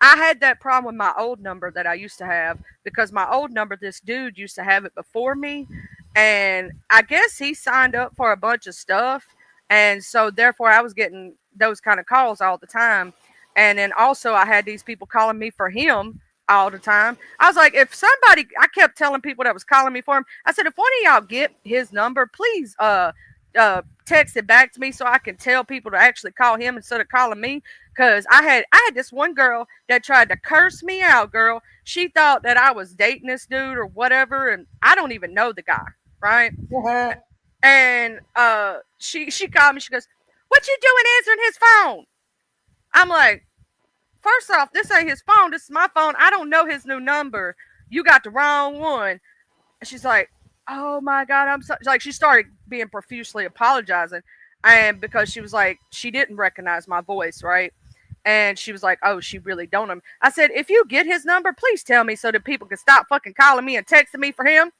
I had that problem with my old number that I used to have because my old number, this dude used to have it before me, and I guess he signed up for a bunch of stuff, and so therefore I was getting those kind of calls all the time. And then also I had these people calling me for him all the time. I was like, if somebody, I kept telling people that was calling me for him, I said, if one of y'all get his number, please text it back to me so I can tell people to actually call him instead of calling me. Cause I had this one girl that tried to curse me out, girl. She thought that I was dating this dude or whatever, and I don't even know the guy, right? Uh-huh. And she called me, she goes, what you doing answering his phone? I'm like, first off, this ain't his phone, this is my phone. I don't know his new number. You got the wrong one. And she's like, oh my God, I'm so, like, she started being profusely apologizing. And because she was like, she didn't recognize my voice, right? And she was like, oh, she really don't him. I said, if you get his number, please tell me so that people can stop fucking calling me and texting me for him.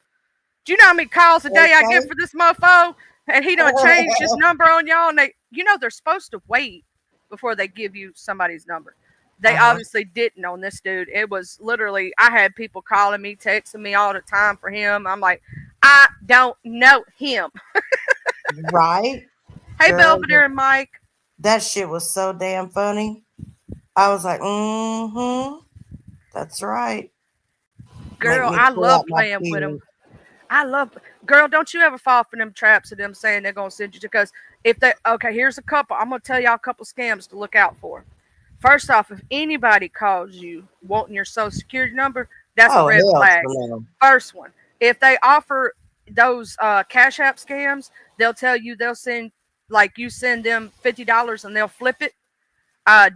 Do you know how many calls a day I get for this mofo? And he done changed his number on y'all. And they're supposed to wait before they give you somebody's number. They obviously didn't on this dude. It was literally, I had people calling me, texting me all the time for him. I'm like, I don't know him. Right. Hey, Girl, Belvedere and Mike. that shit was so damn funny. I was like, that's right. Girl, Make me I pull love out my playing with him. tears. Girl, don't you ever fall for them traps of them saying they're going to send you to, because here's a couple. I'm going to tell y'all a couple scams to look out for. First off, if anybody calls you wanting your social security number, that's a red hell flag. no. First one. If they offer those Cash App scams, they'll tell you they'll send, like, you send them $50 and they'll flip it.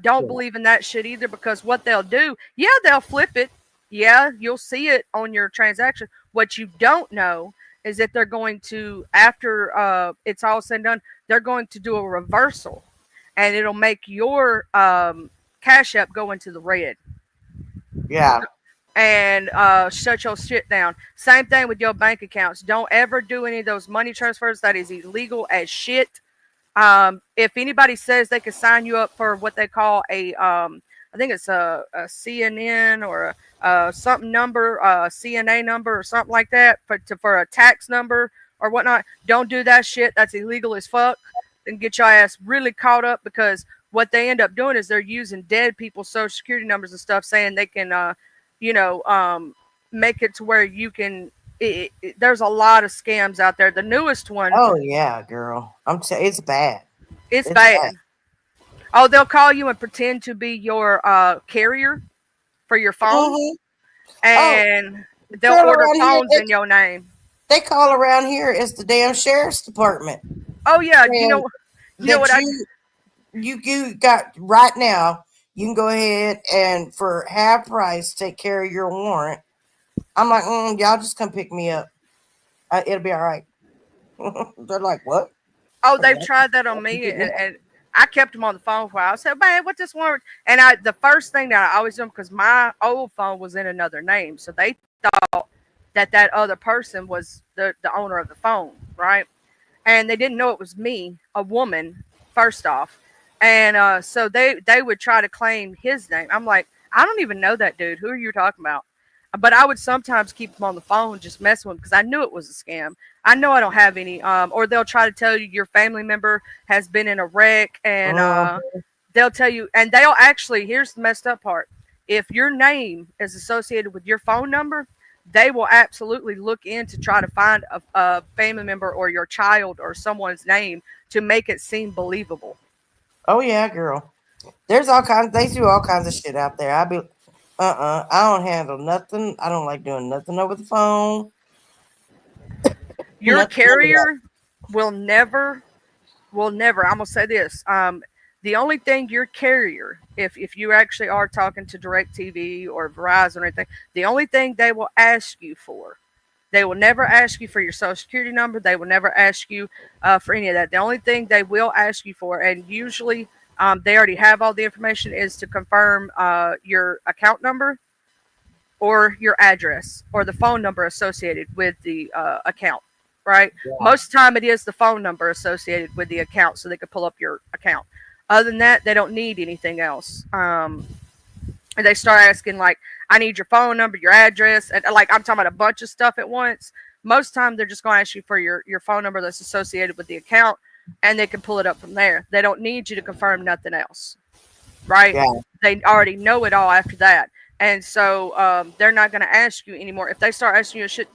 Don't believe in that shit either, because what they'll do, they'll flip it. Yeah, you'll see it on your transaction. What you don't know is that they're going to, after it's all said and done, they're going to do a reversal, and it'll make your Cash App go into the red. Yeah. And shut your shit down. Same thing with your bank accounts. Don't ever do any of those money transfers. That is illegal as shit. If anybody says they can sign you up for what they call I think it's a CNN or a something number, a CNA number or something like that for a tax number or whatnot, don't do that shit. That's illegal as fuck. And get your ass really caught up, because what they end up doing is they're using dead people's social security numbers and stuff, saying they can, make it to where you can. There's a lot of scams out there. The newest one. Oh yeah, girl. It's bad. It's bad. Oh, they'll call you and pretend to be your carrier for your phone, and they'll order phones in your name. They call around here as the damn sheriff's department. Oh yeah, you know what you got right now. You can go ahead and for half price take care of your warrant. I'm like, y'all just come pick me up. It'll be all right. They're like, what? Oh, they've tried that on me, and I kept them on the phone for a while. I said, man, what this warrant? And the first thing that I always do, because my old phone was in another name, so they thought that other person was the owner of the phone, right? And they didn't know it was me, a woman, first off. And so they would try to claim his name. I'm like, I don't even know that dude. Who are you talking about? But I would sometimes keep them on the phone, just messing with them, because I knew it was a scam. I know I don't have any. Or they'll try to tell you your family member has been in a wreck, and they'll tell you, and they'll actually, here's the messed up part. If your name is associated with your phone number, they will absolutely look in to try to find a family member or your child or someone's name to make it seem believable. Oh yeah, girl. There's all kinds. They do all kinds of shit out there. I don't handle nothing. I don't like doing nothing over the phone. Your carrier will never. I'm gonna say this. The only thing your carrier, if you actually are talking to DirecTV or Verizon or anything, the only thing they will ask you for, they will never ask you for your social security number. They will never ask you for any of that. The only thing they will ask you for, and usually they already have all the information, is to confirm your account number or your address or the phone number associated with the account, right? Yeah. Most of the time it is the phone number associated with the account so they could pull up your account. Other than that, they don't need anything else. And they start asking like, I need your phone number, your address, and like I'm talking about a bunch of stuff at once. Most time they're just going to ask you for your phone number that's associated with the account, and they can pull it up from there. They don't need you to confirm nothing else, right? Yeah. They already know it all after that, and so they're not going to ask you anymore. If they start asking you a shit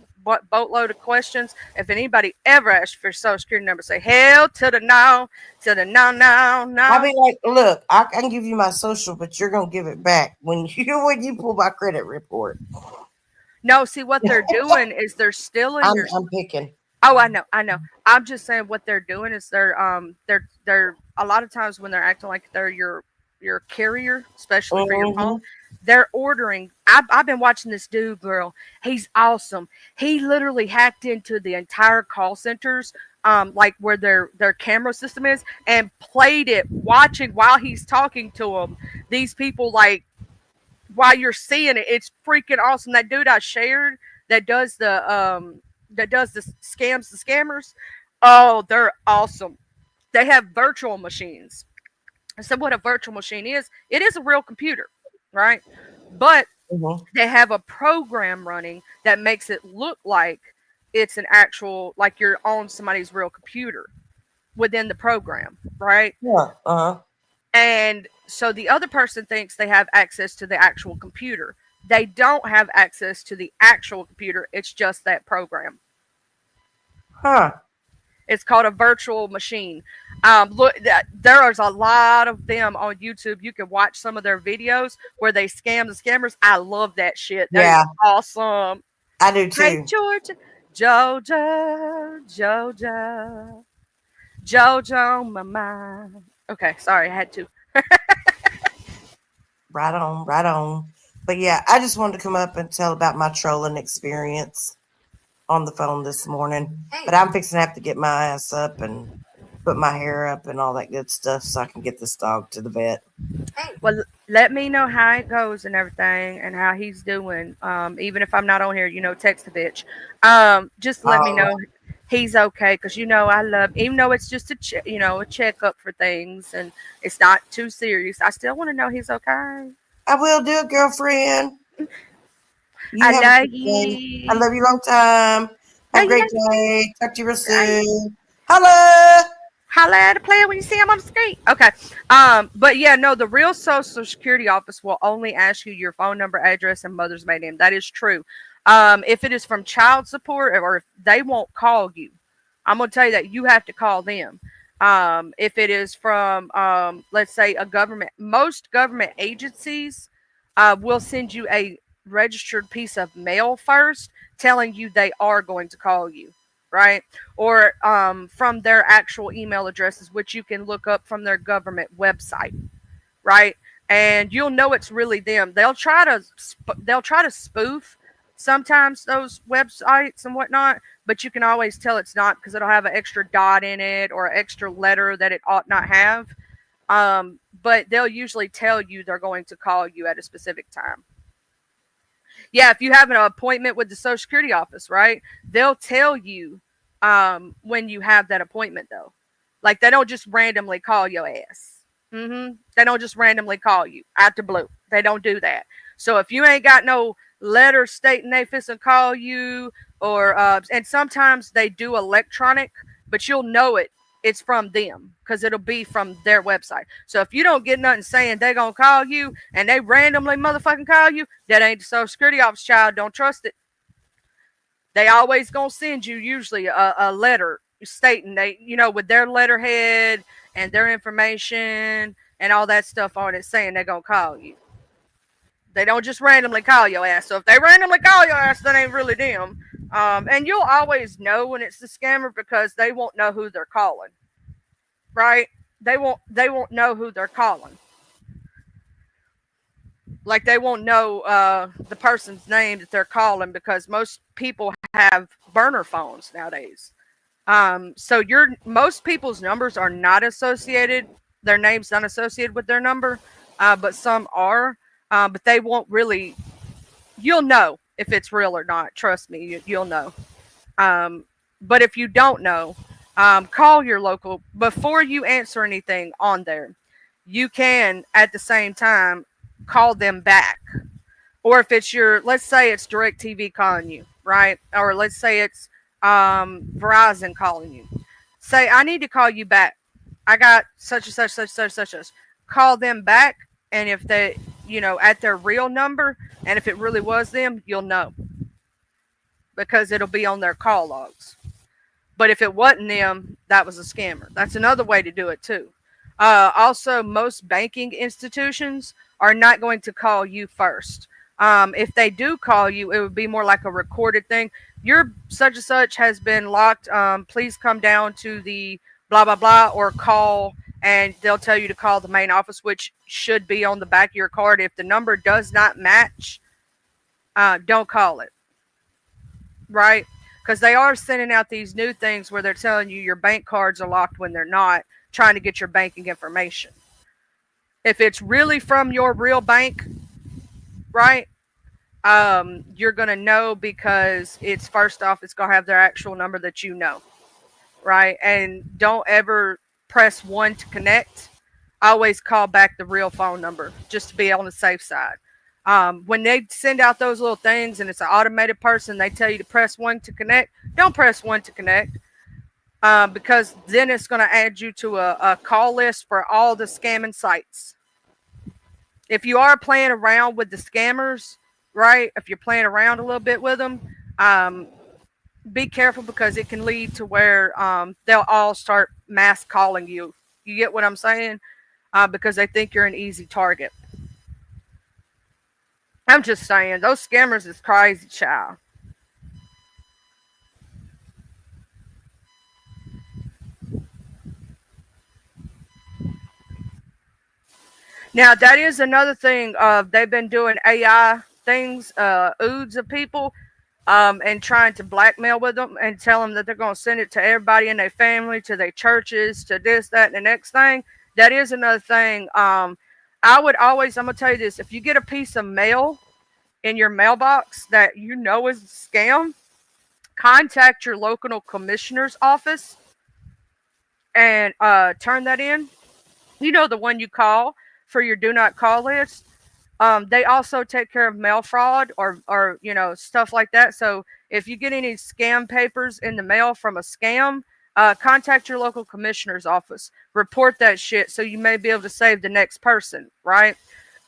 boatload of questions, if anybody ever asks for your social security number, say hell to the no, to the no, no, no. I'll be like, look, I can give you my social, but you're gonna give it back when you pull my credit report. No, see what they're doing is they're stealing your. I'm picking. Oh, I know. I'm just saying what they're doing is they're a lot of times when they're acting like they're your carrier, especially for your phone, they're ordering. I've been watching this dude, girl. He's awesome. He literally hacked into the entire call centers, like where their camera system is, and played it, watching while he's talking to them. These people like while you're seeing it, it's freaking awesome. That dude I shared that does the scams, the scammers. Oh, they're awesome. They have virtual machines. So what a virtual machine is, it is a real computer, right? But they have a program running that makes it look like it's an actual, like you're on somebody's real computer within the program, right? Yeah. And so the other person thinks they have access to the actual computer. They don't have access to the actual computer. It's just that program. Huh. It's called a virtual machine. Look, there's a lot of them on YouTube. You can watch some of their videos where they scam the scammers. I love that shit. That's awesome. I do too. Hey, Georgia, Jojo, my mind. Okay, sorry, I had to. Right on. But yeah, I just wanted to come up and tell about my trolling experience on the phone this morning. But I'm fixing to have to get my ass up and put my hair up and all that good stuff so I can get this dog to the vet. Well, let me know how it goes and everything and how he's doing. Even if I'm not on here, text the bitch. Just let me know he's okay, because I love, even though it's just a checkup for things and it's not too serious, I still want to know he's okay. I will do it, girlfriend. I love you. I love you long time. Have a great day. Talk to you real soon. Holla at a player when you see him on the street. Okay. But yeah, no, the real Social Security office will only ask you your phone number, address, and mother's maiden name. That is true. If it is from child support, or if they won't call you, I'm going to tell you that you have to call them. If it is from, let's say, most government agencies will send you a registered piece of mail first telling you they are going to call you, right? Or from their actual email addresses, which you can look up from their government website, right? And you'll know it's really them. They'll try to spoof sometimes those websites and whatnot, but you can always tell it's not, because it'll have an extra dot in it or an extra letter that it ought not have. But they'll usually tell you they're going to call you at a specific time. Yeah, if you have an appointment with the Social Security office, right, they'll tell you when you have that appointment, though. Like, they don't just randomly call your ass. They don't just randomly call you out the blue. They don't do that. So if you ain't got no letter stating they fixing to call you, or and sometimes they do electronic, but you'll know it's from them because it'll be from their website. So if you don't get nothing saying they gonna call you and they randomly motherfucking call you, that ain't the Social Security office, child. Don't trust it. They always gonna send you usually a letter stating they, with their letterhead and their information and all that stuff on it, saying they're gonna call you. They don't just randomly call your ass. So if they randomly call your ass, that ain't really them. And you'll always know when it's the scammer because they won't know who they're calling. Right? They won't know who they're calling. Like, they won't know the person's name that they're calling, because most people have burner phones nowadays. So most people's numbers are not associated. Their name's not associated with their number, but some are. But they won't really. You'll know if it's real or not. Trust me, you'll know. But if you don't know, call your local before you answer anything on there. You can at the same time call them back. Or if it's your, let's say it's DirecTV calling you, right? Or let's say it's Verizon calling you. Say, I need to call you back. I got such and such, such, such, such, such. Call them back. And if they, at their real number, and if it really was them, you'll know because it'll be on their call logs. But if it wasn't them, that was a scammer. That's another way to do it too. Also, most banking institutions are not going to call you first. If they do call you, it would be more like a recorded thing. Your such and such has been locked. Please come down to the blah, blah, blah, or call, and they'll tell you to call the main office, which should be on the back of your card. If the number does not match, don't call it. Right? Because they are sending out these new things where they're telling you your bank cards are locked when they're not, trying to get your banking information. If it's really from your real bank, right, you're going to know because it's first off, it's going to have their actual number that you know, right? And don't ever press 1 to connect. Always call back the real phone number just to be on the safe side. When they send out those little things and it's an automated person, they tell you to press 1 to connect. Don't press 1 to connect because then it's going to add you to a call list for all the scamming sites. If you are playing around with the scammers, right, if you're playing around a little bit with them, be careful because it can lead to where they'll all start mass calling you. You get what I'm saying? Because they think you're an easy target. I'm just saying, those scammers is crazy, child. Now, that is another thing. They've been doing AI things, oods of people, and trying to blackmail with them and tell them that they're going to send it to everybody in their family, to their churches, to this, that, and the next thing. That is another thing. I would always, I'm going to tell you this, if you get a piece of mail in your mailbox that you know is a scam, contact your local commissioner's office and turn that in. You know, the one you call for your do not call list. They also take care of mail fraud or stuff like that. So if you get any scam papers in the mail from a scam, contact your local commissioner's office. Report that shit so you may be able to save the next person, right?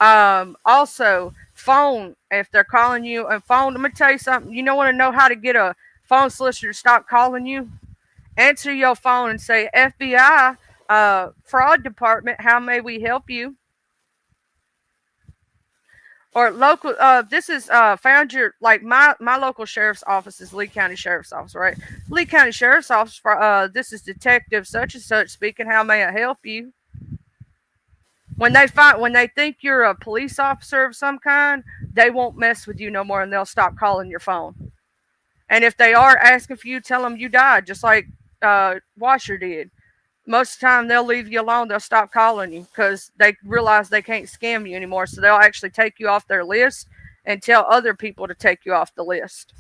Also, phone, if they're calling you a phone, let me tell you something. You don't want to know how to get a phone solicitor to stop calling you? Answer your phone and say, FBI, fraud department, how may we help you? Or local, this is found your, like my local sheriff's office is Lee County Sheriff's Office, right? Lee County Sheriff's Office, for this is Detective such and such speaking, how may I help you? When they think you're a police officer of some kind, they won't mess with you no more and they'll stop calling your phone. And if they are asking for you, tell them you died, just like Washer did. Most of the time they'll leave you alone. They'll stop calling you because they realize they can't scam you anymore. So they'll actually take you off their list and tell other people to take you off the list.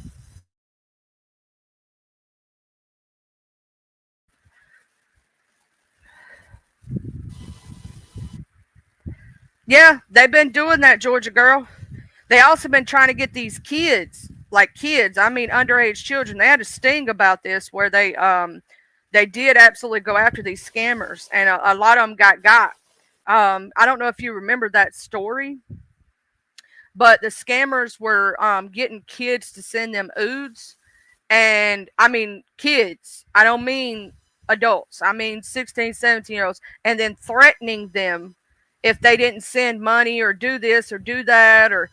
Yeah, they've been doing that, Georgia girl. They also been trying to get these kids, I mean underage children. They had a sting about this where they did absolutely go after these scammers, and a lot of them got. I don't know if you remember that story, but the scammers were getting kids to send them oods, and I mean kids. I don't mean adults. I mean 16, 17-year-olds, and then threatening them if they didn't send money or do this or do that or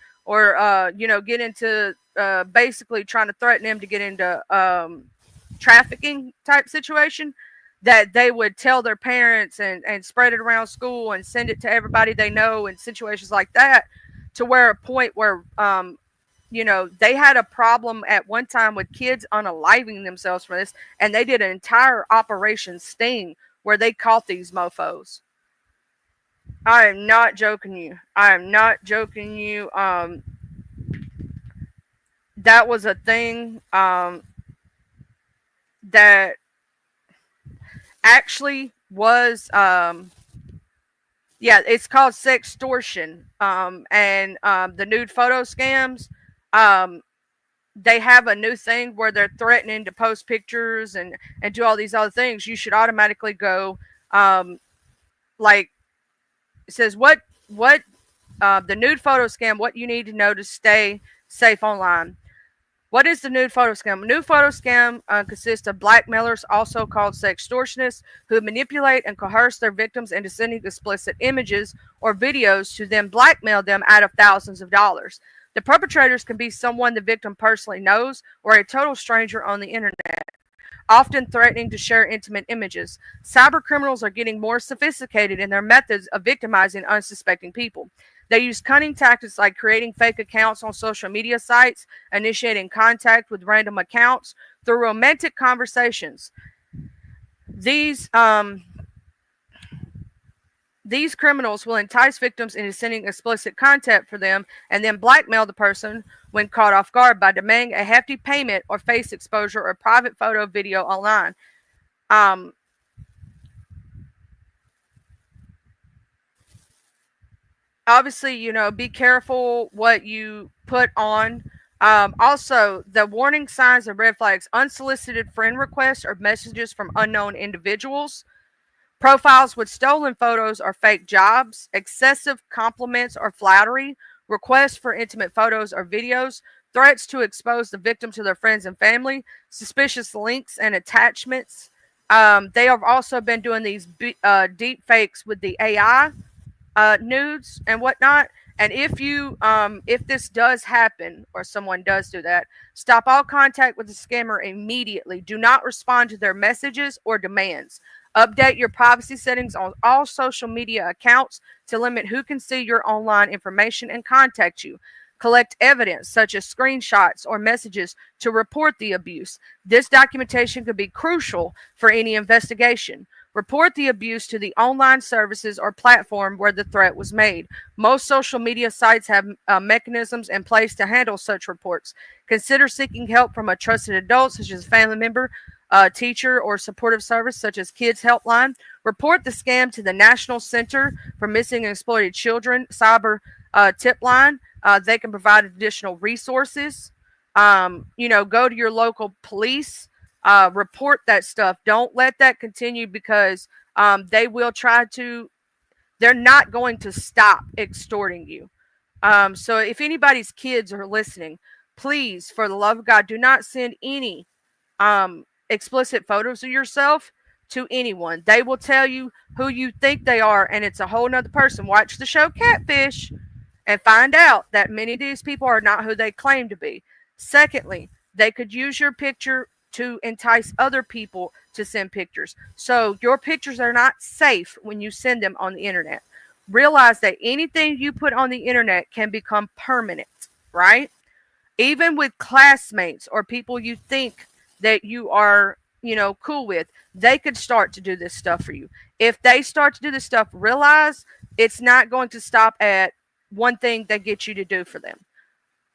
get into basically trying to threaten them to get into trafficking type situation, that they would tell their parents and spread it around school and send it to everybody they know in situations like that, to where a point where they had a problem at one time with kids unaliving themselves for this, and they did an entire Operation Sting where they caught these mofos. I am not joking you. That was a thing. that actually was yeah, it's called sextortion. And the nude photo scams, um they have a new thing where they're threatening to post pictures and do all these other things. You should automatically go, like, it says what the nude photo scam, what you need to know to stay safe online. What is the nude photo scam? A nude photo scam consists of blackmailers, also called sextortionists, who manipulate and coerce their victims into sending explicit images or videos to then blackmail them out of thousands of dollars. The perpetrators can be someone the victim personally knows or a total stranger on the internet, often threatening to share intimate images. Cyber criminals are getting more sophisticated in their methods of victimizing unsuspecting people. They use cunning tactics like creating fake accounts on social media sites, initiating contact with random accounts through romantic conversations. These criminals will entice victims into sending explicit content for them and then blackmail the person when caught off guard by demanding a hefty payment or face exposure or private photo video online. Obviously, be careful what you put on. Also, the warning signs and red flags: unsolicited friend requests or messages from unknown individuals, profiles with stolen photos or fake jobs, excessive compliments or flattery, requests for intimate photos or videos, threats to expose the victim to their friends and family, suspicious links and attachments. They have also been doing these deep fakes with the AI nudes and whatnot. And if this does happen or someone does do that, stop all contact with the scammer immediately. Do not respond to their messages or demands. Update your privacy settings on all social media accounts to limit who can see your online information and contact you. Collect evidence such as screenshots or messages to report the abuse. This documentation could be crucial for any investigation. Report the abuse to the online services or platform where the threat was made. Most social media sites have mechanisms in place to handle such reports. Consider seeking help from a trusted adult, such as a family member, teacher, or supportive service, such as Kids Helpline. Report the scam to the National Center for Missing and Exploited Children cyber tip line. They can provide additional resources. Go to your local police. Report that stuff. Don't let that continue, because they will try to, they're not going to stop extorting you. So if anybody's kids are listening, please, for the love of God, do not send any explicit photos of yourself to anyone. They will tell you who you think they are, and it's a whole nother person. Watch the show Catfish and find out that many of these people are not who they claim to be. Secondly, they could use your picture to entice other people to send pictures. So your pictures are not safe when you send them on the internet. Realize that anything you put on the internet can become permanent, right? Even with classmates or people you think that you are, cool with, they could start to do this stuff for you. If they start to do this stuff, realize it's not going to stop at one thing they get you to do for them.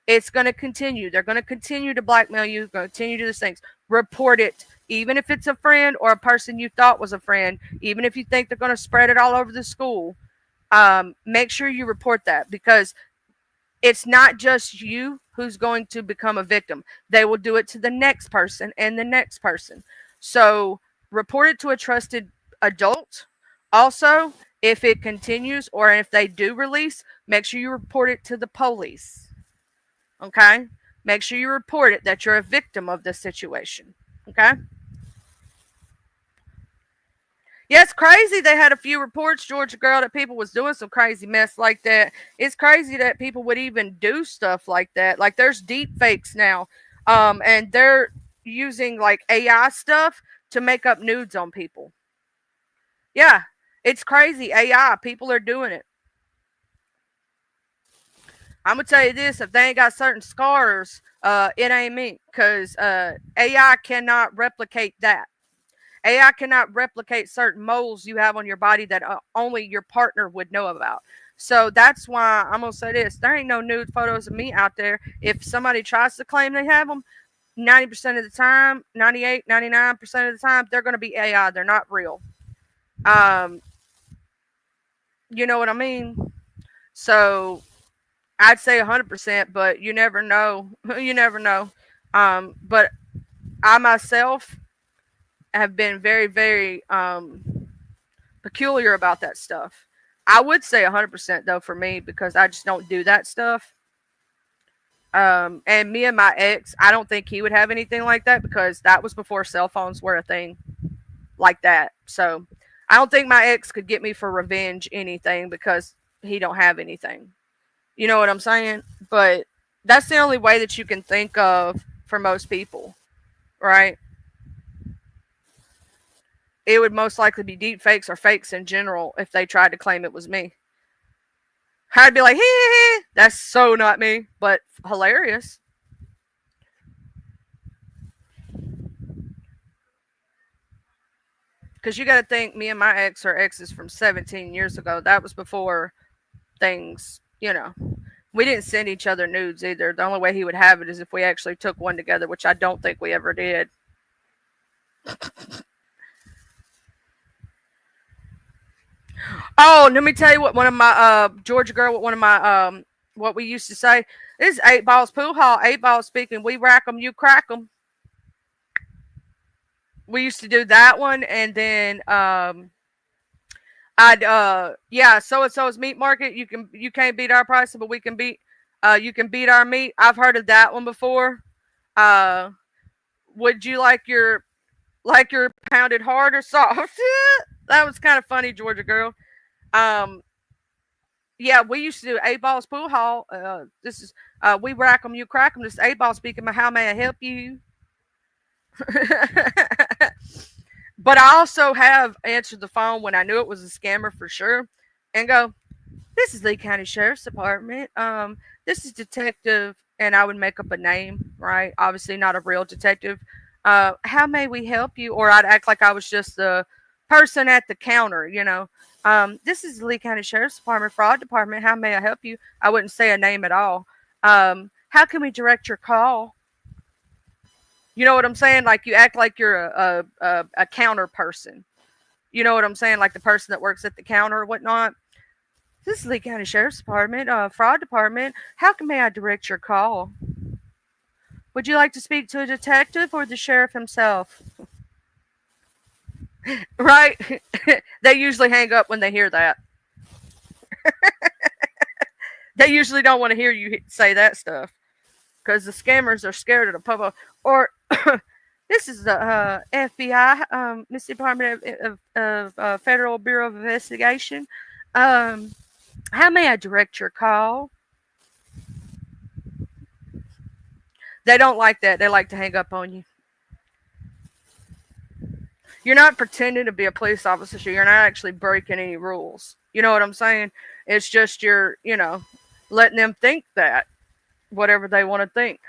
It's going to continue. They're going to continue to blackmail you, going to continue to do these things. Report it, even if it's a friend or a person you thought was a friend, even if you think they're going to spread it all over the school. Make sure you report that, because it's not just you who's going to become a victim. They will do it to the next person and the next person. So report it to a trusted adult. Also, if it continues or if they do release, make sure you report it to the police. Okay? Make sure you report it that you're a victim of this situation. Okay? Yeah, it's crazy. They had a few reports, Georgia girl, that people was doing some crazy mess like that. It's crazy that people would even do stuff like that. Like, there's deep fakes now. And they're using like AI stuff to make up nudes on people. Yeah, it's crazy. AI, people are doing it. I'm gonna tell you this: if they ain't got certain scars, it ain't me, because AI cannot replicate that. AI cannot replicate certain moles you have on your body that only your partner would know about. So that's why I'm gonna say this: there ain't no nude photos of me out there. If somebody tries to claim they have them, 90% of the time, 98, 99% of the time, they're going to be AI. They're not real. You know what I mean? So I'd say 100%, but you never know. You never know. But I myself have been very, very peculiar about that stuff. I would say 100% though for me because I just don't do that stuff. And me and my ex, I don't think he would have anything like that because that was before cell phones were a thing like that. So I don't think my ex could get me for revenge anything because he don't have anything. You know what I'm saying? But that's the only way that you can think of for most people, right? It would most likely be deep fakes or fakes in general if they tried to claim it was me. I'd be like, hee, that's so not me, but hilarious. Because you got to think, me and my ex are exes from 17 years ago. That was before things, you know. We didn't send each other nudes either. The only way he would have it is if we actually took one together, which I don't think we ever did. Oh, let me tell you what one of my Georgia girl, what one of my what we used to say. This is 8Balls Pool Hall. 8Balls speaking. We rack them, you crack them. We used to do that one, and then I'd yeah, so and so's meat market. You can't beat our price, but we can beat you can beat our meat. I've heard of that one before. Would you like your pounded hard or soft? That was kind of funny, Georgia girl. Yeah, we used to do 8Balls Pool Hall. This is we rack them, you crack them. This is 8Ball speaking. How may I help you? But I also have answered the phone when I knew it was a scammer for sure, and go, "This is Lee County Sheriff's Department. This is Detective," and I would make up a name, right? Obviously, not a real detective. How may we help you? Or I'd act like I was just the person at the counter, you know. This is the Lee County Sheriff's Department, Fraud Department. How may I help you? I wouldn't say a name at all. How can we direct your call? You know what I'm saying? Like you act like you're a counter person. You know what I'm saying? Like the person that works at the counter or whatnot. This is Lee County Sheriff's Department, Fraud Department. How may I direct your call? Would you like to speak to a detective or the sheriff himself? Right? They usually hang up when they hear that. They usually don't want to hear you say that stuff because the scammers are scared of the public. Or this is the FBI, Mississippi Department of Federal Bureau of Investigation. How may I direct your call? They don't like that. They like to hang up on you. You're not pretending to be a police officer. So you're not actually breaking any rules. You know what I'm saying? It's just you're, letting them think that whatever they want to think.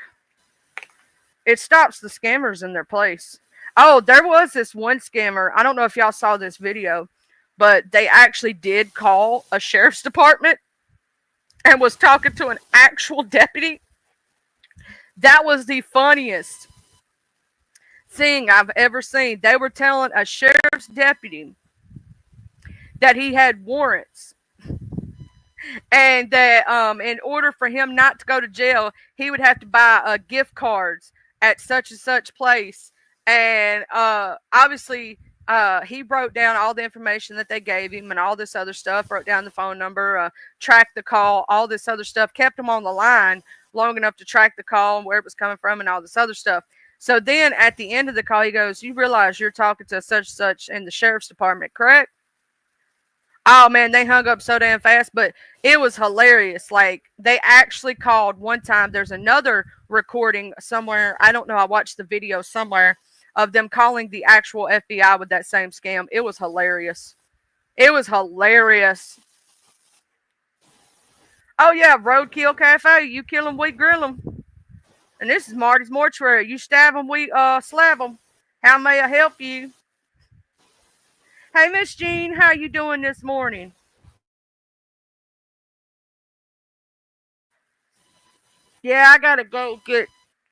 It stops the scammers in their place. Oh, there was this one scammer. I don't know if y'all saw this video, but they actually did call a sheriff's department and was talking to an actual deputy. That was the funniest thing I've ever seen. They were telling a sheriff's deputy that he had warrants and that in order for him not to go to jail, he would have to buy gift cards at such and such place. And obviously, he wrote down all the information that they gave him and all this other stuff, wrote down the phone number, tracked the call, all this other stuff, kept him on the line long enough to track the call and where it was coming from and all this other stuff. So then at the end of the call, he goes, "You realize you're talking to such in the sheriff's department, correct?" Oh man, they hung up so damn fast, but it was hilarious. Like they actually called one time. There's another recording somewhere. I don't know. I watched the video somewhere of them calling the actual FBI with that same scam. It was hilarious. It was hilarious. Oh yeah, Roadkill Cafe. You kill them, we grill them. And this is Marty's Mortuary. You stab them, we slab them. How may I help you? Hey, Miss Jean, how you doing this morning? Yeah, I gotta go get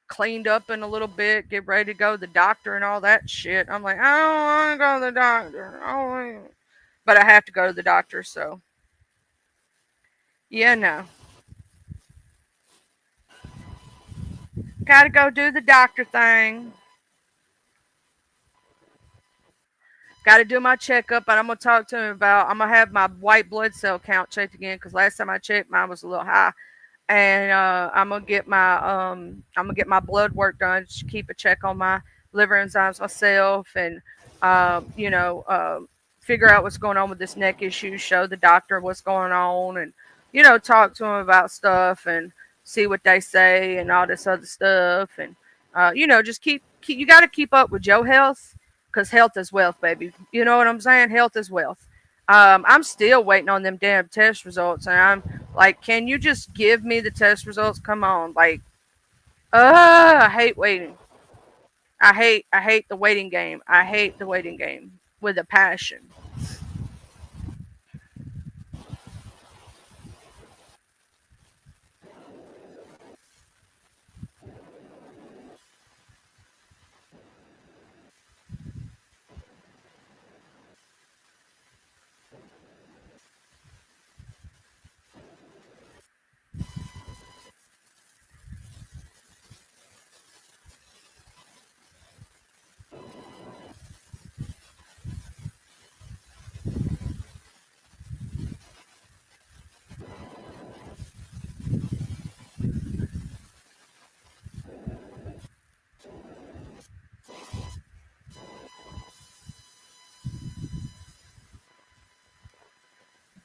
cleaned up in a little bit, get ready to go to the doctor and all that shit. I'm like, I don't want to go to the doctor. I don't wanna-" But I have to go to the doctor, so yeah, no. Gotta go do the doctor thing. Got to do my checkup, and I'm gonna talk to him about. I'm gonna have my white blood cell count checked again because last time I checked, mine was a little high, and I'm gonna get my blood work done. Just keep a check on my liver enzymes myself, and you know, figure out what's going on with this neck issue. Show the doctor what's going on, and you know, talk to them about stuff and see what they say and all this other stuff, and you know, just keep you got to keep up with your health because health is wealth, baby. You know what I'm saying? Health is wealth. I'm still waiting on them damn test results, and I'm like, can you just give me the test results? Come on, like, I hate waiting. I hate the waiting game. I hate the waiting game with a passion.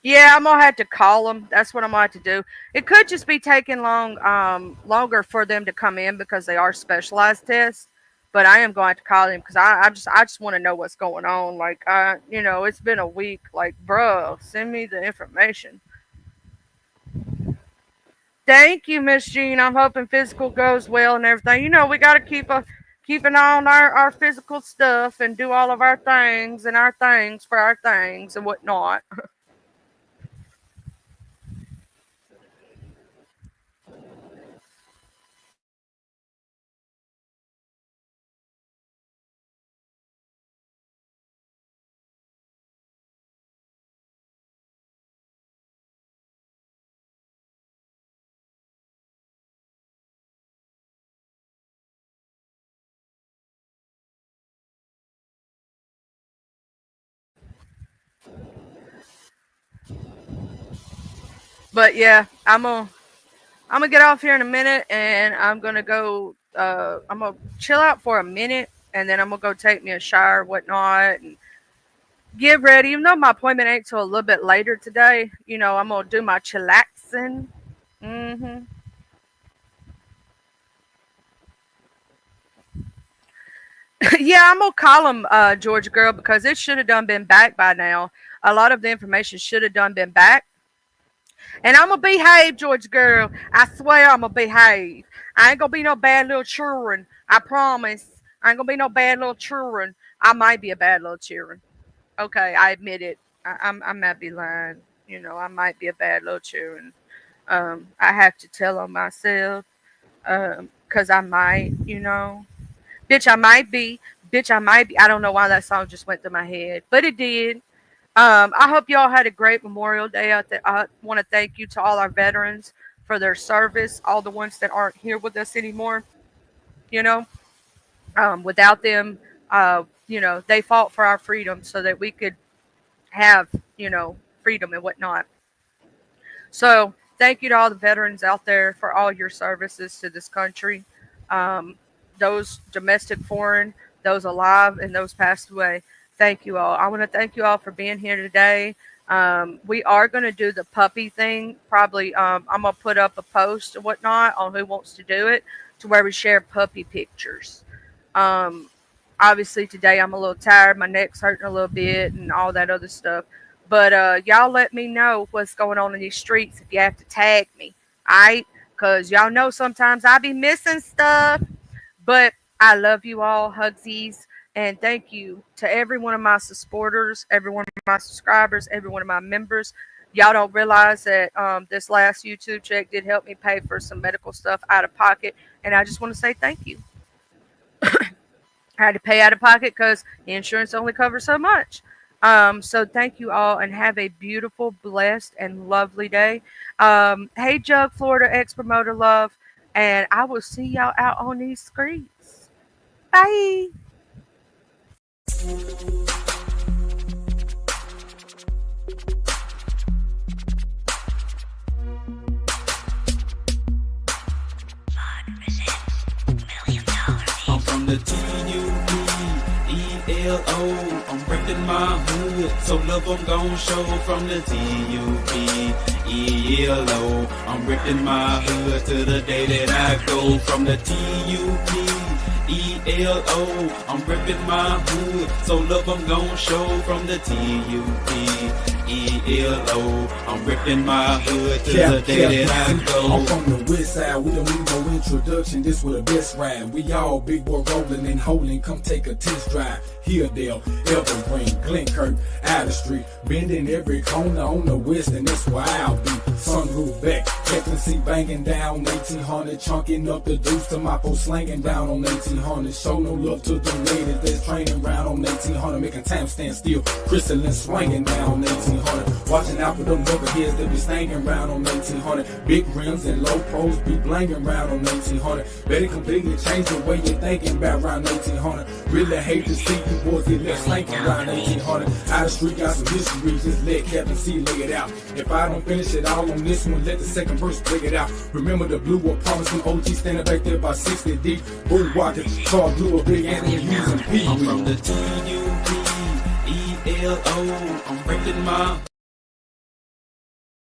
Yeah, I'm gonna have to call them. That's what I'm gonna have to do. It could just be taking longer for them to come in because they are specialized tests. But I am going to call them because I just want to know what's going on. Like, you know, it's been a week. Like, bro, send me the information. Thank you, Miss Jean. I'm hoping physical goes well and everything. You know, we got to keep an eye on our physical stuff and do all of our things for our things and whatnot. But yeah, I'm gonna get off here in a minute, and I'm gonna go. I'm gonna chill out for a minute, and then I'm gonna go take me a shower, whatnot, and get ready. Even though my appointment ain't till a little bit later today, you know, I'm gonna do my chillaxing. hmm Yeah, I'm gonna call him Georgia girl because it should have done been back by now. A lot of the information should have done been back, and I'm gonna behave, Georgia girl. I swear I'm gonna behave. I ain't gonna be no bad little children. I promise. I ain't gonna be no bad little children. I might be a bad little children. Okay, I admit it. I might be lying. You know, I might be a bad little children. I have to tell on myself. Cause I might, you know. Bitch, I might be. Bitch, I might be. I don't know why that song just went through my head, but it did. I hope y'all had a great Memorial Day out there. I want to thank you to all our veterans for their service, all the ones that aren't here with us anymore. You know, without them, you know, they fought for our freedom so that we could have, you know, freedom and whatnot. So thank you to all the veterans out there for all your services to this country. Um, those domestic, foreign, those alive, and those passed away. Thank you all. I want to thank you all for being here today. We are going to do the puppy thing. Probably, I'm going to put up a post and whatnot on who wants to do it to where we share puppy pictures. Um, Obviously, today I'm a little tired. My neck's hurting a little bit and all that other stuff. But y'all let me know what's going on in these streets if you have to tag me. Alright? Because y'all know sometimes I be missing stuff. But I love you all, hugsies. And thank you to every one of my supporters, every one of my subscribers, every one of my members. Y'all don't realize that this last YouTube check did help me pay for some medical stuff out of pocket, and I just want to say thank you. I had to pay out of pocket because insurance only covers so much. So thank you all and have a beautiful, blessed, and lovely day. Hey, Jug Florida ex promoter love, and I will see y'all out on these streets. Bye. I'm from the TUBELO. I'm reppin' my hood, so love I'm gon' show from the TUBELO. I'm reppin' my hood to the day that I go from the TUBELO. I'm reppin' my hood, so love I'm gon' show from the TUBELO. I'm ripping my hood to the day that I go. I'm from the west side, we don't need no introduction. This was the best ride. We all big boy rolling and holding. Come take a test drive. Hilldale, Evergreen, Glenkirk, Adder Street, bending every corner on the west, and that's where I'll be. Sunroof back, checking seat banging down 1800, chunking up the deuce to my post slanging down on 1800. Show no love to the ladies that's training round on 1800, making time stand still. Crystalline swinging down on 1800, watching out for them rubberheads that be stanging round on 1800. Big rims and low pros be blanging round on 1800. Better completely change the way you're thinking about round 1800. Really hate to see you boys get left slanking around 1800. Out of street got some history, just let Captain C lay it out. If I don't finish it all on this one, let the second verse break it out. Remember the blue or promising OG standing back there by 60 deep. Bull walking, Charles Blue, a big Anthony Hughes and Pee. I'm from the TUBELO. I'm ripping my